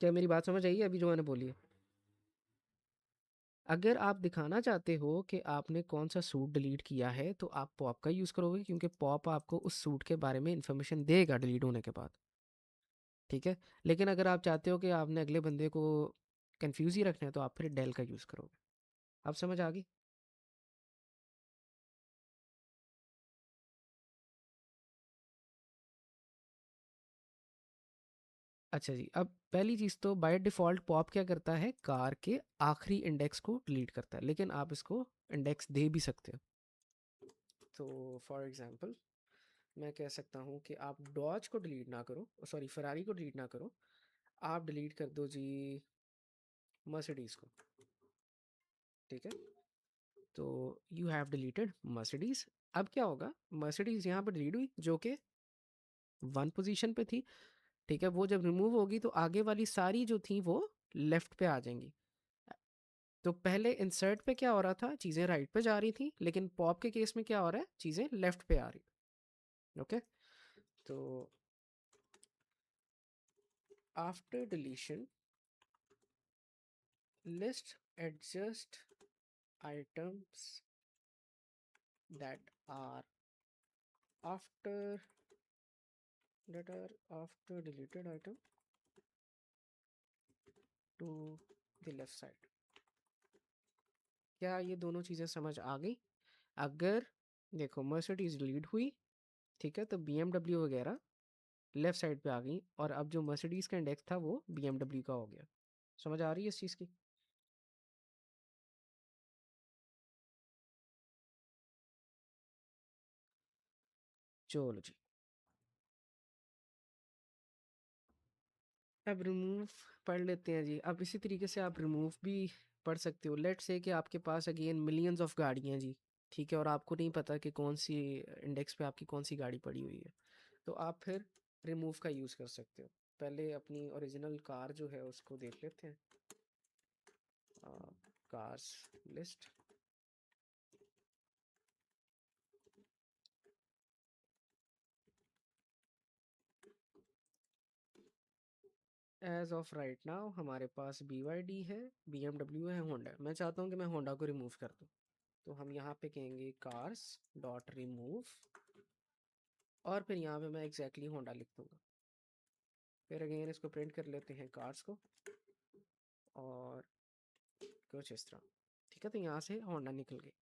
क्या मेरी बात समझ आई है अभी जो मैंने बोली है? अगर आप दिखाना चाहते हो कि आपने कौन सा सूट डिलीट किया है तो आप पॉप का यूज़ करोगे, क्योंकि पॉप आपको उस सूट के बारे में इंफॉर्मेशन देगा डिलीट होने के बाद। ठीक है, लेकिन अगर आप चाहते हो कि आपने अगले बंदे को कंफ्यूज ही रखना है तो आप फिर डेल का यूज़ करोगे। अब समझ आ गई? अच्छा जी, अब पहली चीज़ तो बाय डिफ़ॉल्ट पॉप क्या करता है, कार के आखिरी इंडेक्स को डिलीट करता है, लेकिन आप इसको इंडेक्स दे भी सकते हो। तो फॉर एग्जांपल मैं कह सकता हूँ कि आप डॉज को डिलीट ना करो, सॉरी फरारी को डिलीट ना करो, आप डिलीट कर दो जी मर्सिडीज़ को। ठीक है, तो यू हैव डिलीटेड मर्सिडीज़। अब क्या होगा, मर्सिडीज़ यहाँ पर डिलीट हुई जो कि वन पोजीशन पे थी। ठीक है, वो जब रिमूव होगी तो आगे वाली सारी जो थी वो लेफ्ट पे आ जाएंगी। तो पहले इंसर्ट पे क्या हो रहा था, चीज़ें राइट पे जा रही थी, लेकिन पॉप के केस में क्या हो रहा है, चीज़ें लेफ्ट पे आ रही। ओके, तो after deletion list adjust items that are after that are after deleted item to the left side। क्या ये दोनों चीज़ें समझ आ गई? अगर देखो मर्सिडीज डिलीट हुई, ठीक है, तो BMW वगैरह लेफ्ट साइड पे आ गई, और अब जो मर्सिडीज का इंडेक्स था वो BMW का हो गया। समझ आ रही है इस चीज़ की? चलो जी, अब रिमूव पढ़ लेते हैं जी। अब इसी तरीके से आप रिमूव भी पढ़ सकते हो। लेट्स से कि आपके पास अगेन मिलियंस ऑफ गाड़ियाँ हैं जी, ठीक है, और आपको नहीं पता कि कौन सी इंडेक्स पे आपकी कौन सी गाड़ी पड़ी हुई है, तो आप फिर रिमूव का यूज़ कर सकते हो। पहले अपनी ओरिजिनल कार जो है उसको देख लेते हैं। Cars list as of right now हमारे पास BYD है, BMW है, होंडा है। मैं चाहता हूँ कि मैं होंडा को रिमूव कर दूँ, तो हम यहाँ पे कहेंगे कार्स डॉट रिमूव, और फिर यहाँ पे मैं एग्जैक्टली होंडा लिख दूँगा। फिर अगेन इसको प्रिंट कर लेते हैं कार्स को, और कुछ इस तरह। ठीक है, तो यहाँ से होंडा निकल गई।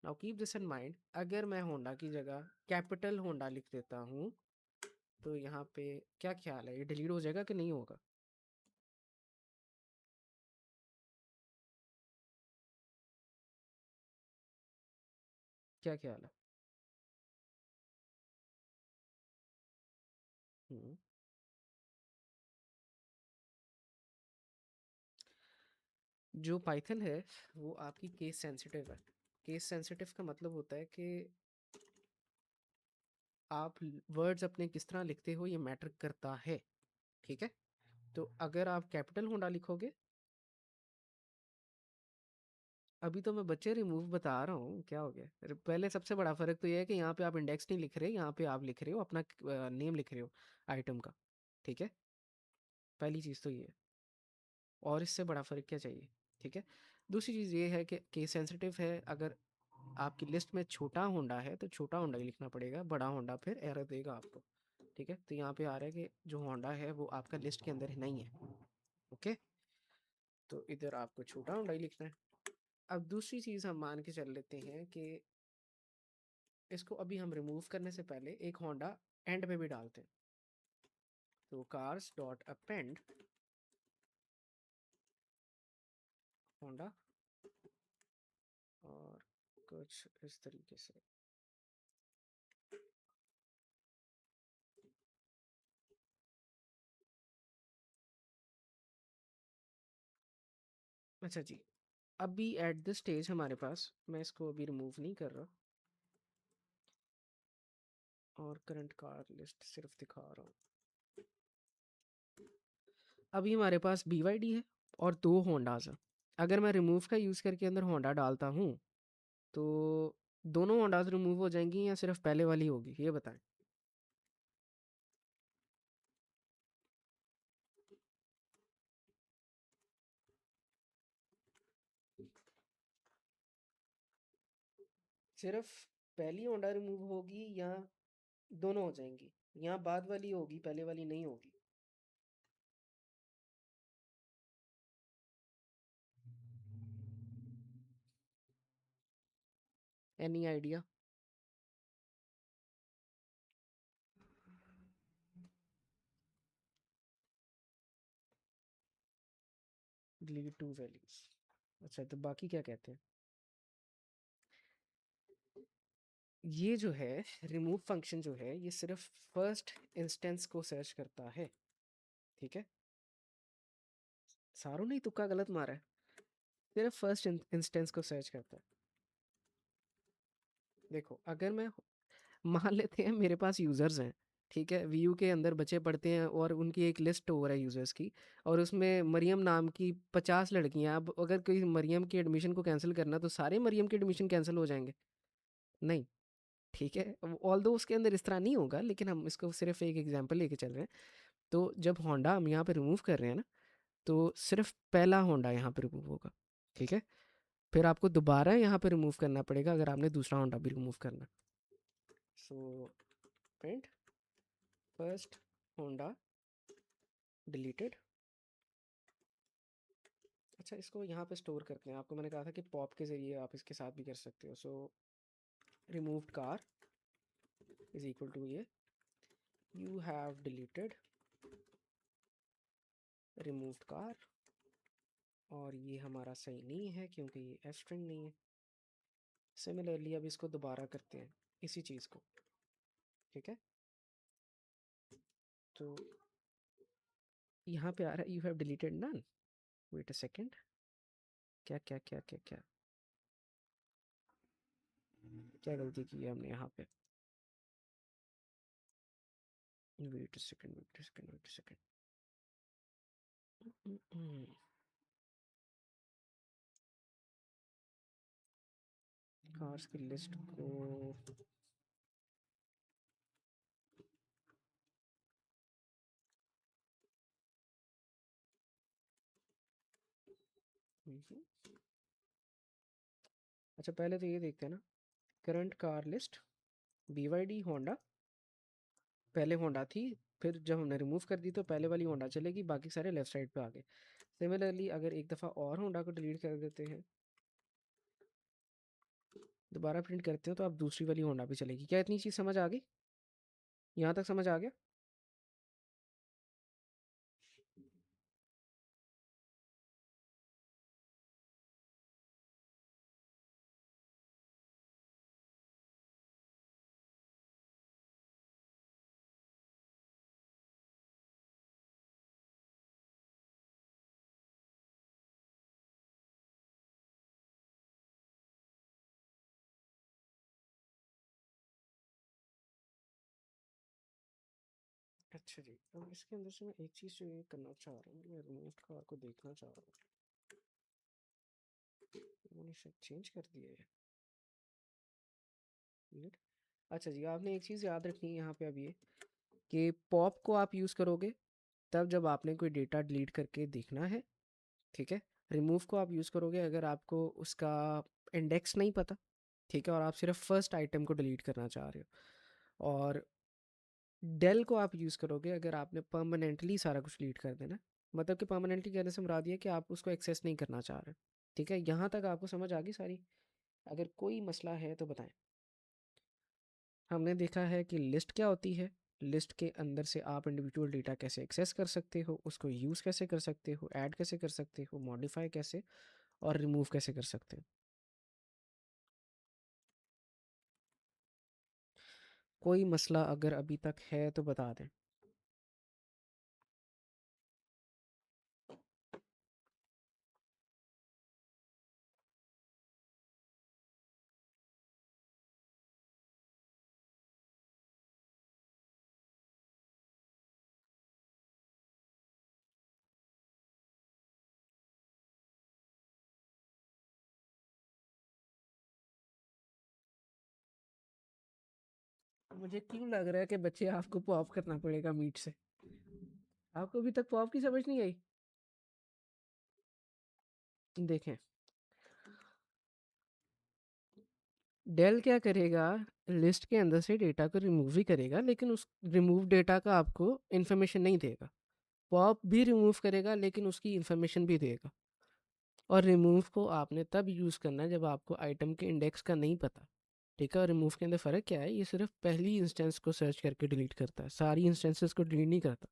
Now keep this in mind, अगर मैं होंडा की जगह कैपिटल होंडा लिख देता हूँ, तो यहाँ पे क्या ख्याल है, ये डिलीट हो जाएगा कि नहीं होगा? क्या ख्याल है? हम्म, जो पाइथन है वो आपकी केस सेंसिटिव है। केस सेंसिटिव का मतलब होता है कि आप वर्ड्स अपने किस तरह लिखते हो ये मैटर करता है। ठीक है, तो अगर आप कैपिटल होंडा लिखोगे, अभी तो मैं बच्चे रिमूव बता रहा हूँ, क्या हो गया? पहले सबसे बड़ा फर्क तो ये है कि यहाँ पे आप इंडेक्स नहीं लिख रहे, यहाँ पे आप लिख रहे हो अपना नेम लिख रहे हो आइटम का। ठीक है, पहली चीज़ तो ये है, और इससे बड़ा फर्क क्या चाहिए? ठीक है, दूसरी चीज़ ये है कि केस सेंसिटिव है। अगर आपकी लिस्ट में छोटा होंडा है तो छोटा होंडा ही लिखना पड़ेगा, बड़ा होंडा फिर एरर देगा आपको। ठीक है, तो यहाँ पे आ रहा है कि जो होंडा है वो आपका लिस्ट के अंदर नहीं है। ओके, तो इधर आपको छोटा होंडा ही लिखना है। अब दूसरी चीज़ हम मान के चल लेते हैं कि इसको अभी हम रिमूव करने से पहले एक होंडा एंड पे भी डालते हैं, तो कार्स डॉट अपेंड होंडा, और कुछ इस तरीके से। अच्छा जी, अभी एट दिस स्टेज हमारे पास, मैं इसको अभी रिमूव नहीं कर रहा, और करंट कार लिस्ट सिर्फ दिखा रहा हूँ। अभी हमारे पास BYD है और दो होंडाज हैं। अगर मैं रिमूव का यूज़ करके अंदर होंडा डालता हूँ, तो दोनों होंडाज रिमूव हो जाएंगी या सिर्फ पहले वाली होगी, ये बताएं। सिर्फ पहली होंडा रिमूव होगी या दोनों हो जाएंगी, या बाद वाली होगी पहले वाली नहीं होगी? Any idea? Delete to values. अच्छा, तो बाकी क्या कहते हैं? ये जो है रिमूव फंक्शन जो है, ये सिर्फ फर्स्ट इंस्टेंस को सर्च करता है। ठीक है, सारों ने तुक्का गलत मारा है, सिर्फ फर्स्ट इंस्टेंस को सर्च करता है। देखो, अगर मैं मान लेते हैं मेरे पास यूज़र्स हैं, ठीक है, VU के अंदर बच्चे पढ़ते हैं और उनकी एक लिस्ट हो रहा है यूज़र्स की, और उसमें मरियम नाम की 50 लड़कियां। अब अगर कोई मरियम की एडमिशन को कैंसिल करना, तो सारे मरियम के एडमिशन कैंसिल हो जाएंगे? नहीं। ठीक है, ऑल दो उसके अंदर इस तरह नहीं होगा, लेकिन हम इसको सिर्फ एक एग्जांपल लेके चल रहे हैं। तो जब होंडा हम यहाँ पे रिमूव कर रहे हैं ना, तो सिर्फ पहला होंडा यहाँ पे रिमूव होगा। ठीक है, फिर आपको दोबारा यहाँ पे रिमूव करना पड़ेगा अगर आपने दूसरा होंडा भी रिमूव करना। So print first Honda deleted. अच्छा, इसको यहाँ पे स्टोर करते हैं। आपको मैंने कहा था कि पॉप के ज़रिए आप इसके साथ भी कर सकते हो। So removed car is equal to ये, you have deleted removed car, और ये हमारा सही नहीं है क्योंकि ये स्ट्रिंग नहीं है। सिमिलरली अब इसको दोबारा करते हैं इसी चीज़ को। ठीक है, तो यहाँ पे आ रहा है you have deleted none. Wait a second, क्या क्या क्या क्या क्या क्या गलती की है हमने यहाँ पे? Wait a second, wait a second, wait a second. Cars की लिस्ट को अच्छा पहले तो ये देखते हैं ना, current car list BYD Honda, पहले होंडा थी, फिर जब हमने रिमूव कर दी तो पहले वाली होंडा चलेगी, बाकी सारे लेफ्ट साइड पे आ गए। सिमिलरली अगर एक दफ़ा और होंडा को डिलीट कर देते हैं, दोबारा प्रिंट करते हो तो अब दूसरी वाली होंडा पे चलेगी। क्या इतनी चीज़ समझ आ गई? यहाँ तक समझ आ गया? अच्छा जी, अब इसके अंदर से मैं एक चीज़ जो ये करना चाह रहा हूँ, मैं रिमूव कार को देखना चाह रहा हूँ। मैंने शायद चेंज कर दिया है यूनिट। अच्छा जी, आपने एक चीज़ याद रखनी है यहाँ पे अब ये, कि पॉप को आप यूज़ करोगे तब जब आपने कोई डेटा डिलीट करके देखना है, ठीक है। रिमूव को आप यूज़ करोगे अगर आपको उसका इंडेक्स नहीं पता, ठीक है, और आप सिर्फ फर्स्ट आइटम को डिलीट करना चाह रहे हो। और डेल को आप यूज़ करोगे अगर आपने परमानेंटली सारा कुछ डिलीट कर देना, मतलब कि परमानेंटली कहने से मुराद ये है कि आप उसको एक्सेस नहीं करना चाह रहे। ठीक है, यहाँ तक आपको समझ आ गई सारी? अगर कोई मसला है तो बताएं। हमने देखा है कि लिस्ट क्या होती है, लिस्ट के अंदर से आप इंडिविजुअल डेटा कैसे एक्सेस कर सकते हो, उसको यूज़ कैसे कर सकते हो, ऐड कैसे कर सकते हो, मॉडिफाई कैसे और रिमूव कैसे कर सकते हो। कोई मसला अगर अभी तक है तो बता दें। मुझे क्यों लग रहा है कि बच्चे आपको पॉप करना पड़ेगा मीट से। आपको अभी तक पॉप की समझ नहीं आई? देखें, डेल क्या करेगा, लिस्ट के अंदर से डेटा को रिमूव ही करेगा, लेकिन उस रिमूव डेटा का आपको इन्फॉर्मेशन नहीं देगा। पॉप भी रिमूव करेगा लेकिन उसकी इन्फॉर्मेशन भी देगा। और रिमूव को आपने तब यूज़ करना है जब आपको आइटम के इंडेक्स का नहीं पता। ठीक है, और रिमूव के अंदर फ़र्क क्या है, ये सिर्फ पहली इंस्टेंस को सर्च करके डिलीट करता है, सारी इंस्टेंसेस को डिलीट नहीं करता।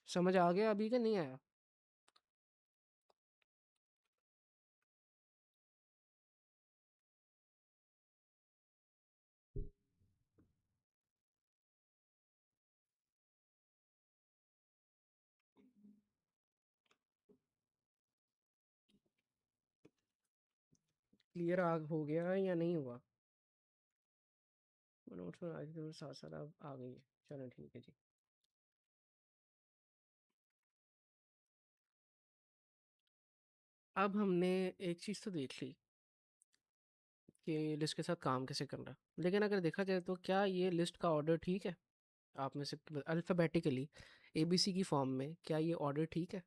समझ आ गया अभी? का नहीं आया? क्लियर आग हो गया या नहीं हुआ? नोट्स में आज तो साथ साथ अब आ गई है। चलो ठीक है जी। अब हमने एक चीज़ तो देख ली कि लिस्ट के साथ काम कैसे करना है, लेकिन अगर देखा जाए तो क्या ये लिस्ट का ऑर्डर ठीक है? आप में से अल्फ़ाबेटिकली ABC की फॉर्म में क्या ये ऑर्डर ठीक है?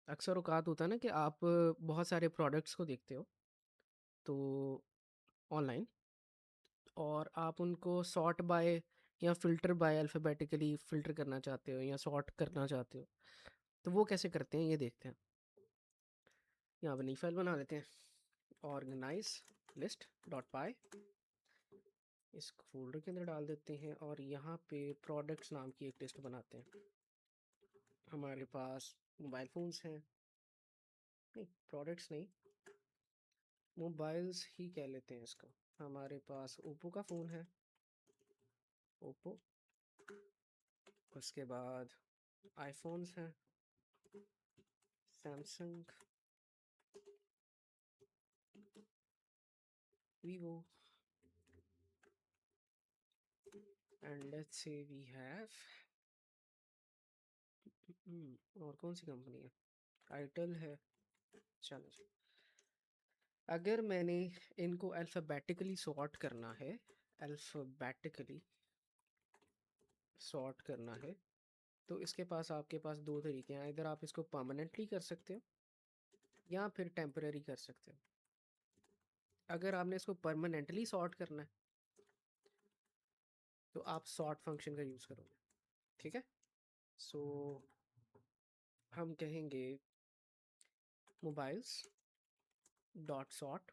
अक्सर औकात होता है ना कि आप बहुत सारे प्रोडक्ट्स को देखते हो तो ऑनलाइन, और आप उनको सॉर्ट बाय या फ़िल्टर बाय अल्फ़ाबेटिकली फ़िल्टर करना चाहते हो या सॉर्ट करना चाहते हो, तो वो कैसे करते हैं ये देखते हैं। यहाँ पे नई फाइल बना लेते हैं, ऑर्गेनाइज लिस्ट डॉट पाई, इस फोल्डर के अंदर डाल देते हैं और यहाँ पे प्रोडक्ट्स नाम की एक लिस्ट बनाते हैं। हमारे पास मोबाइल फ़ोन्स हैं, नहीं प्रोडक्ट्स नहीं, मोबाइल्स ही कह लेते हैं इसको। हमारे पास ओप्पो का फ़ोन है, ओप्पो। उसके बाद आईफोन्स हैं, Samsung. Vivo, and let's say we have और कौन सी कंपनी है, आईटेल है। चलो जी, अगर मैंने इनको अल्फ़ाबेटिकली सॉर्ट करना है, अल्फ़ाबेटिकली सॉर्ट करना है, तो इसके पास आपके पास दो तरीके हैं, इधर आप इसको परमानेंटली कर सकते हो या फिर टेम्पररी कर सकते हो। अगर आपने इसको परमानेंटली सॉर्ट करना है तो आप सॉर्ट फंक्शन का यूज़ करोगे, ठीक है। सो हम कहेंगे मोबाइल्स डॉट सॉर्ट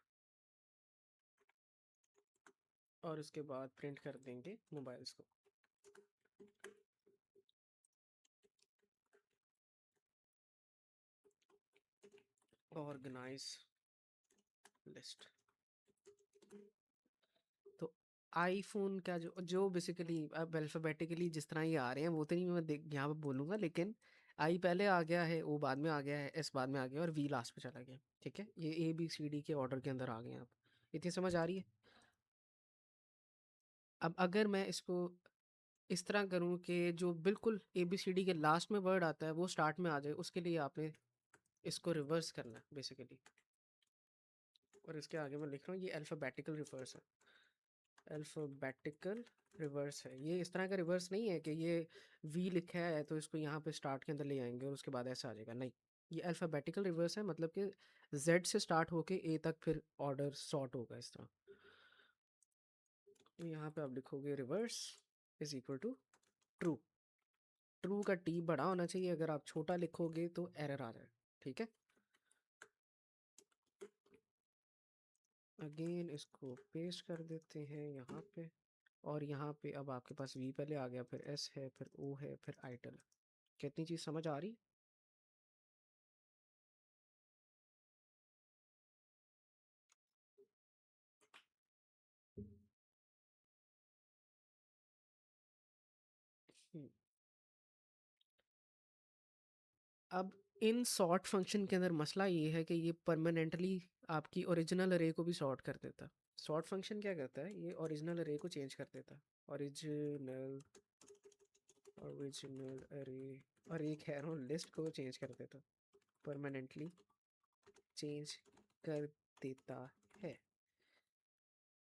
और उसके बाद प्रिंट कर देंगे मोबाइल्स को। Organise list. तो आईफोन का जो जो बेसिकली अब अल्फ़ाबेटिकली जिस तरह ये आ रहे हैं वो तो नहीं मैं देख यहाँ पे बोलूँगा, लेकिन आई पहले आ गया है, ओ बाद में आ गया है, एस बाद में आ गया और वी लास्ट पे चला गया, ठीक है। ये ए बी सी डी के ऑर्डर के अंदर आ गए हैं आप, इतनी समझ आ रही है। अब अगर मैं इसको इस तरह करूँ कि जो बिल्कुल ए बी सी डी के लास्ट में वर्ड आता है वो स्टार्ट में आ जाए, उसके लिए आपने इसको रिवर्स करना है बेसिकली। और इसके आगे मैं लिख रहा हूँ ये अल्फ़ाबेटिकल रिवर्स है, अल्फ़ाबेटिकल रिवर्स है। ये इस तरह का रिवर्स नहीं है कि ये वी लिखा है तो इसको यहाँ पे स्टार्ट के अंदर ले आएंगे और उसके बाद ऐसा आ जाएगा, नहीं। ये अल्फ़ाबेटिकल रिवर्स है, मतलब कि जेड से स्टार्ट होके ए तक फिर ऑर्डर सॉर्ट होगा इस तरह। तो यहाँ पे आप लिखोगे reverse is equal to true. True का टी बड़ा होना चाहिए, अगर आप छोटा लिखोगे तो एरर आ जाए, ठीक है। अगेन इसको पेस्ट कर देते हैं यहाँ पे, और यहाँ पे अब आपके पास वी पहले आ गया, फिर एस है, फिर ओ है, फिर आइटल है। कितनी चीज़ समझ आ रही? हम्म, अब इन सॉर्ट फंक्शन के अंदर मसला ये है कि ये परमानेंटली आपकी ओरिजिनल अरे को भी सॉर्ट कर देता है। सॉर्ट फंक्शन क्या करता है, ये ओरिजिनल अरे को चेंज कर देता है। ओरिजिनल ओरिजिनल अरे, और एक है लिस्ट को चेंज कर देता, परमानेंटली चेंज कर देता है।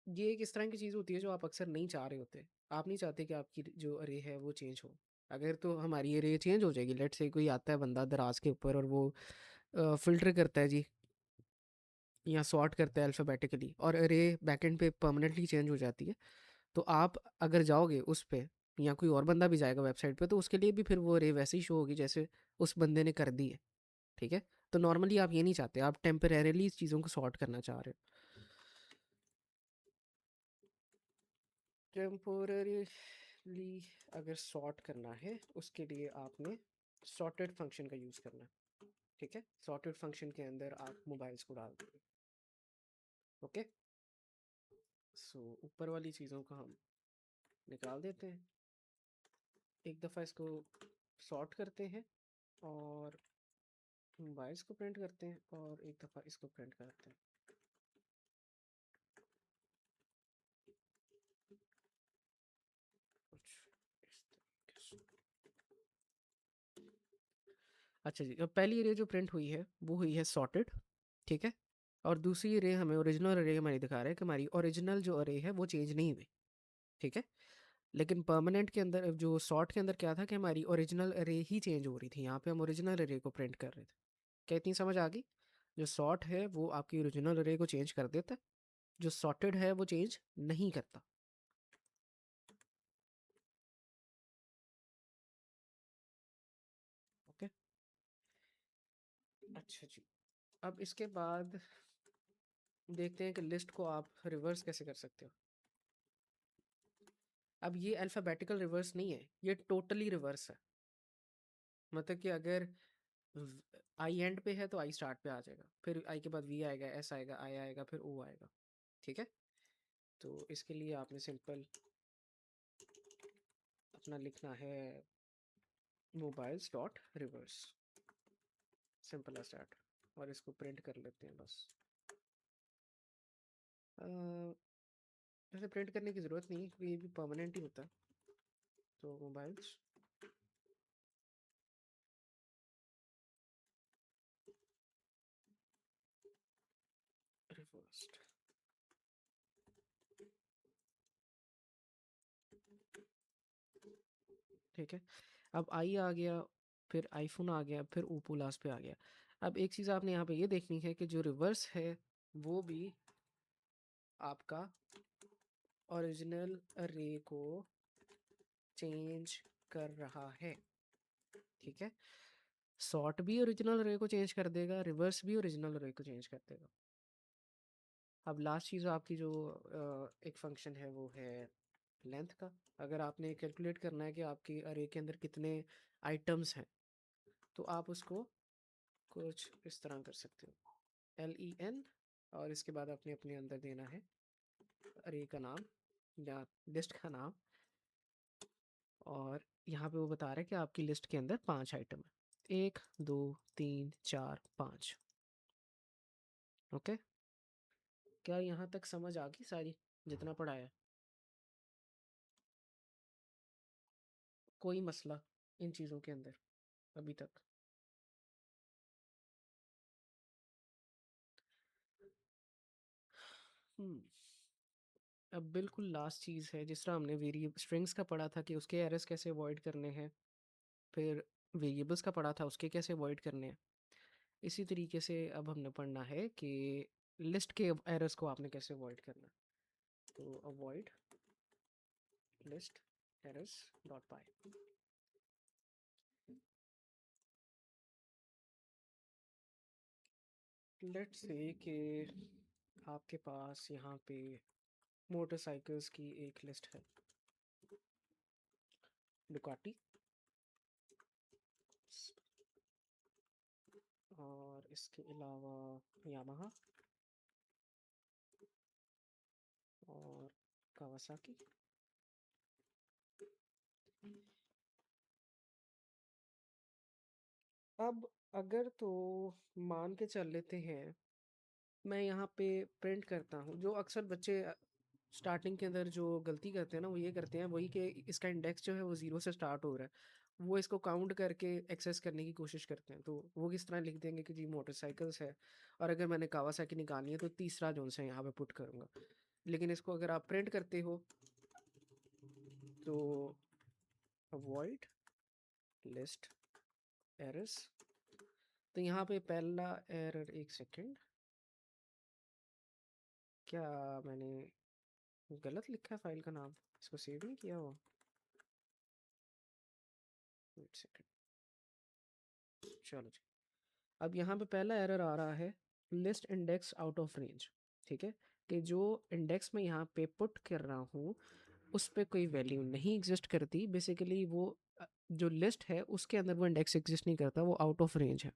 ये एक इस तरह की चीज़ होती है जो आप अक्सर नहीं चाह रहे होते। आप नहीं चाहते कि आपकी जो अरे है वो चेंज हो। अगर तो हमारी अरे चेंज हो जाएगी, लेट से कोई आता है बंदा दराज के ऊपर और वो फ़िल्टर करता है जी, या सॉर्ट करता है अल्फ़ाबेटिकली, और अरे बैकएंड पे परमानेंटली चेंज हो जाती है, तो आप अगर जाओगे उस पे, या कोई और बंदा भी जाएगा वेबसाइट पे, तो उसके लिए भी फिर वो अरे वैसे ही शो होगी जैसे उस बंदे ने कर दी है, ठीक है। तो नॉर्मली आप ये नहीं चाहते, आप टेम्परेरीली चीज़ों को सॉर्ट करना चाह रहे हो। टेम्पोररीली अगर सॉर्ट करना है उसके लिए आपने सॉर्टेड फंक्शन का यूज़ करना है, ठीक है। सॉर्टेड फंक्शन के अंदर आप मोबाइल्स को डाल देंगे, ओके। सो ऊपर वाली चीज़ों को हम निकाल देते हैं, एक दफ़ा इसको सॉर्ट करते हैं और मोबाइल्स को प्रिंट करते हैं, और एक दफ़ा इसको प्रिंट करते हैं। कुछ इस तरीके से। अच्छा जी, अब पहली रे जो प्रिंट हुई है वो हुई है सॉर्टेड, ठीक है। और दूसरी रे हमें ओरिजिनल रे हमारी दिखा रहा है कि हमारी ओरिजिनल जो अरे है वो चेंज नहीं हुई, ठीक है। लेकिन परमानेंट के अंदर जो सॉर्ट के अंदर क्या था कि हमारी ओरिजिनल अरे ही चेंज हो रही थी, यहाँ पे हम ओरिजिनल अरे को प्रिंट कर रहे थे। क्या इतनी समझ आ गई? जो सॉर्ट है वो आपकी ओरिजिनल अरे को चेंज कर देता है, जो सॉर्टेड है वो चेंज नहीं करता, ओके। अच्छा जी, अब इसके बाद देखते हैं कि लिस्ट को आप रिवर्स कैसे कर सकते हो। अब ये अल्फ़ाबेटिकल रिवर्स नहीं है, ये टोटली रिवर्स है। मतलब कि अगर आई एंड पे है तो आई स्टार्ट पे आ जाएगा, फिर आई के बाद वी आएगा, एस आएगा, आई आएगा, फिर ओ आएगा, ठीक है। तो इसके लिए आपने सिंपल अपना लिखना है mobiles dot reverse, simple as that, और इसको प्रिंट कर लेते हैं बस। वैसे प्रिंट करने की ज़रूरत नहीं है क्योंकि ये भी परमानेंट ही होता है। तो मोबाइल्स रिवर्स्ड, ठीक है। अब आई आ गया, फिर आईफोन आ गया, फिर ओप्पो लास्ट पे आ गया। अब एक चीज़ आपने यहाँ पे ये देखनी है कि जो रिवर्स है वो भी आपका ओरिजिनल अरे को चेंज कर रहा है, ठीक है। सॉर्ट भी ओरिजिनल अरे को चेंज कर देगा, रिवर्स भी ओरिजिनल अरे को चेंज कर देगा। अब लास्ट चीज़ आपकी जो एक फंक्शन है वो है लेंथ का। अगर आपने कैलकुलेट करना है कि आपके अरे के अंदर कितने आइटम्स हैं तो आप उसको कुछ इस तरह कर सकते हो, LEN, और इसके बाद आपने अपने अंदर देना है अरे का नाम या लिस्ट का नाम, और यहाँ पे वो बता रहा है कि आपकी लिस्ट के अंदर 5 आइटम है, 1 2 3 4 5। ओके, क्या यहाँ तक समझ आ गई सारी जितना पढ़ाया? कोई मसला इन चीज़ों के अंदर अभी तक? हम्म, अब बिल्कुल लास्ट चीज़ है, जिस तरह हमने वेरिएबल स्ट्रिंग्स का पढ़ा था कि उसके एरर्स कैसे अवॉइड करने हैं, फिर वेरिएबल्स का पढ़ा था उसके कैसे अवॉइड करने हैं, इसी तरीके से अब हमने पढ़ना है कि लिस्ट के एरर्स को आपने कैसे अवॉइड करना है। तो avoid list errors dot pi. Let's say कि आपके पास यहाँ पे मोटरसाइकिल्स की एक लिस्ट है, डुकाटी और इसके अलावा यामाहा और कावासाकी। अब अगर तो मान के चल लेते हैं, मैं यहाँ पे प्रिंट करता हूँ, जो अक्सर बच्चे स्टार्टिंग के अंदर जो गलती करते हैं ना वो ये करते हैं वही कि इसका इंडेक्स जो है वो ज़ीरो से स्टार्ट हो रहा है, वो इसको काउंट करके एक्सेस करने की कोशिश करते हैं। तो वो किस तरह लिख देंगे कि जी मोटरसाइकिल्स है, और अगर मैंने कावासाकी निकालनी है तो तीसरा जो है यहाँ पे पुट करूँगा। लेकिन इसको अगर आप प्रिंट करते हो तो अवॉइड लिस्ट एरर्स, तो यहाँ पे पहला एरर, एक सेकेंड, क्या मैंने गलत लिखा है फाइल का नाम, इसको सेव नहीं किया हुआ? एक सेकेंड, चलो जी। अब यहाँ पे पहला एरर आ रहा है, list index out of range, ठीक है, कि जो इंडेक्स में यहाँ पे पुट कर रहा हूँ उस पे कोई वैल्यू नहीं एग्जिस्ट करती, बेसिकली वो जो लिस्ट है उसके अंदर वो इंडेक्स एग्जिस्ट नहीं करता, वो आउट ऑफ रेंज है।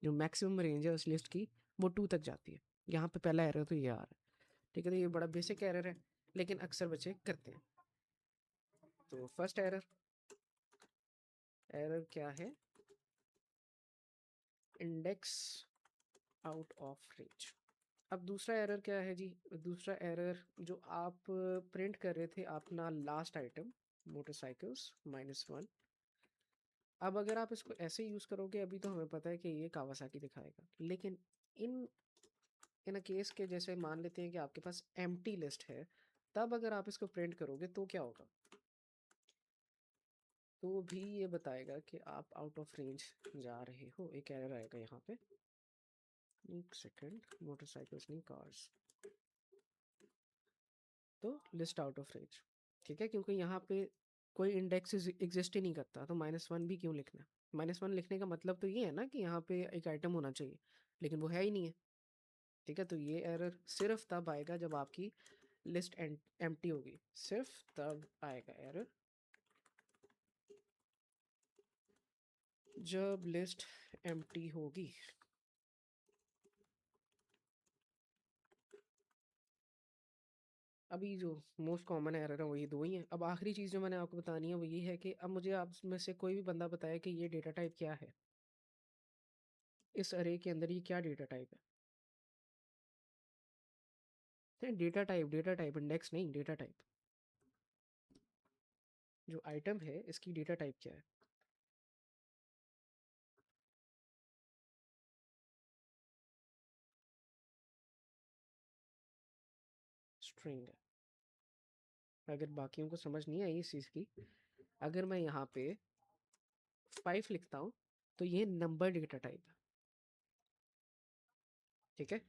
जो मैक्सिमम रेंज है उस लिस्ट की वो 2 तक जाती है। यहाँ पे पहला एरर तो ये आ रहा है, ठीक है। तो ये बड़ा बेसिक एरर है लेकिन अक्सर बच्चे करते हैं। तो फर्स्ट एरर, एरर क्या है? Index out of range. अब दूसरा एरर क्या है जी? दूसरा एरर जो आप प्रिंट कर रहे थे अपना लास्ट आइटम मोटरसाइकिल्स -1, अब अगर आप इसको ऐसे यूज़ करोगे, अभी तो हमें पता है कि ये कावासाकी दिखाएगा, लेकिन इन इन अ केस के जैसे मान लेते हैं कि आपके पास एम्प्टी लिस्ट है, तब अगर आप इसको प्रिंट करोगे तो क्या होगा? तो भी ये बताएगा कि आप आउट ऑफ रेंज जा रहे हो, एक एरर आएगा यहाँ पे। एक सेकेंड, मोटरसाइकिल्स नहीं कार्स, तो लिस्ट आउट ऑफ रेंज, ठीक है, क्योंकि यहाँ पे कोई इंडेक्स एग्जिस्ट ही नहीं करता, तो -1 भी क्यों लिखना है? -1 लिखने का मतलब तो ये है ना कि यहाँ पे एक आइटम होना चाहिए, लेकिन वो है ही नहीं है, ठीक है। तो ये एरर सिर्फ तब आएगा जब आपकी लिस्ट एम्प्टी होगी, सिर्फ तब आएगा एरर जब लिस्ट एम्प्टी होगी। अभी जो मोस्ट कॉमन एरर है वही दो ही हैं। अब आखिरी चीज़ जो मैंने आपको बतानी है वो ये है कि अब मुझे आप में से कोई भी बंदा बताए कि ये डेटा टाइप क्या है, इस अरे के अंदर ये क्या डेटा टाइप है? डेटा टाइप इंडेक्स नहीं, डेटा टाइप। जो आइटम है इसकी डेटा टाइप क्या है? स्ट्रिंग है। अगर बाकियों को समझ नहीं आई इस चीज़ की, अगर मैं यहाँ पे 5 लिखता हूँ तो ये नंबर डेटा टाइप है, ठीक है।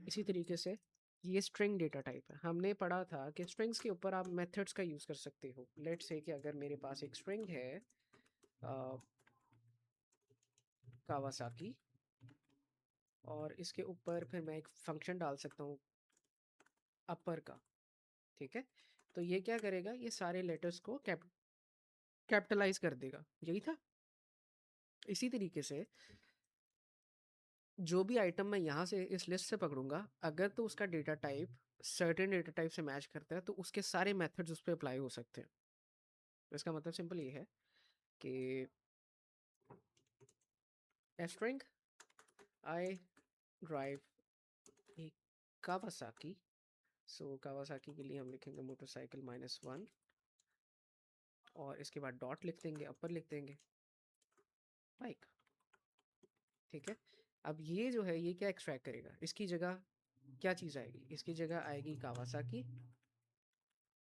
इसी तरीके से ये स्ट्रिंग डेटा टाइप है। हमने पढ़ा था कि स्ट्रिंग्स के ऊपर आप मेथड्स का यूज़ कर सकते हो। लेट्स से कि अगर मेरे पास एक स्ट्रिंग है कावासाकी, और इसके ऊपर फिर मैं एक फंक्शन डाल सकता हूँ अपर का, ठीक है। तो ये क्या करेगा, ये सारे लेटर्स को कैपिटलाइज कर देगा, यही था। इसी तरीके से जो भी आइटम मैं यहाँ से इस लिस्ट से पकड़ूंगा, अगर तो उसका data type certain data type से मैच करता है तो उसके सारे मेथड्स उस पर अप्लाई हो सकते हैं। तो इसका मतलब सिंपल ये है कि a string I drive a Kawasaki, so Kawasaki के लिए हम लिखेंगे मोटरसाइकिल -1, और इसके बाद डॉट लिख देंगे, अपर लिख देंगे बाइक, ठीक है। अब ये जो है ये क्या एक्सट्रैक्ट करेगा, इसकी जगह क्या चीज़ आएगी, इसकी जगह आएगी कावासाकी,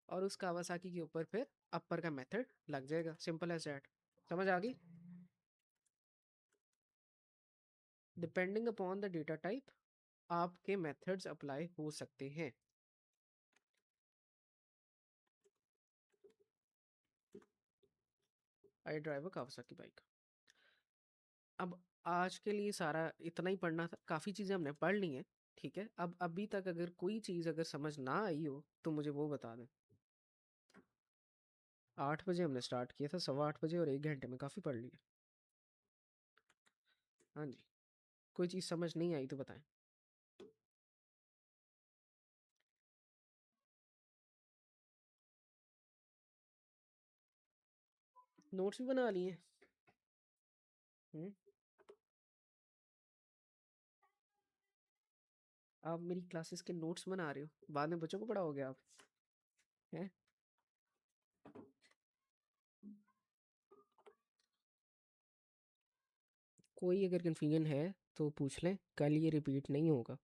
और उस कावासाकी के ऊपर फिर अपर का मेथड लग जाएगा। Simple as that. समझ आ गई? Depending upon the data type आपके मेथड्स अप्लाई हो सकते हैं। I drive a Kawasaki bike. अब आज के लिए सारा इतना ही पढ़ना था, काफ़ी चीज़ें हमने पढ़ ली हैं, ठीक है। अब अभी तक अगर कोई चीज़ अगर समझ ना आई हो तो मुझे वो बता दें। 8 बजे हमने स्टार्ट किया था, 8:15 और 1 घंटे में काफ़ी पढ़ लिया। हाँ जी। कोई चीज़ समझ नहीं आई तो बताएं। नोट्स भी बना लिए? हम्म। आप मेरी क्लासेस के नोट्स बना रहे हो, बाद में बच्चों को पढ़ाओगे आप? हैं? कोई अगर कन्फ्यूजन है तो पूछ लें, कल ये रिपीट नहीं होगा।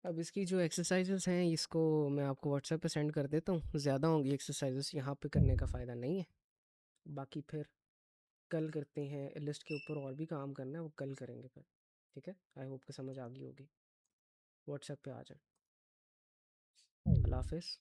अब इसकी जो एक्सरसाइजेस हैं इसको मैं आपको व्हाट्सएप पे सेंड कर देता हूँ। ज़्यादा होंगी एक्सरसाइजेस, यहाँ पे करने का फ़ायदा नहीं है। बाकी फिर कल करते हैं, लिस्ट के ऊपर और भी काम करना है वो कल करेंगे फिर, ठीक है। आई होप कि समझ आ गई होगी। व्हाट्सएप पे आ जाए। अल्लाह हाफिज़।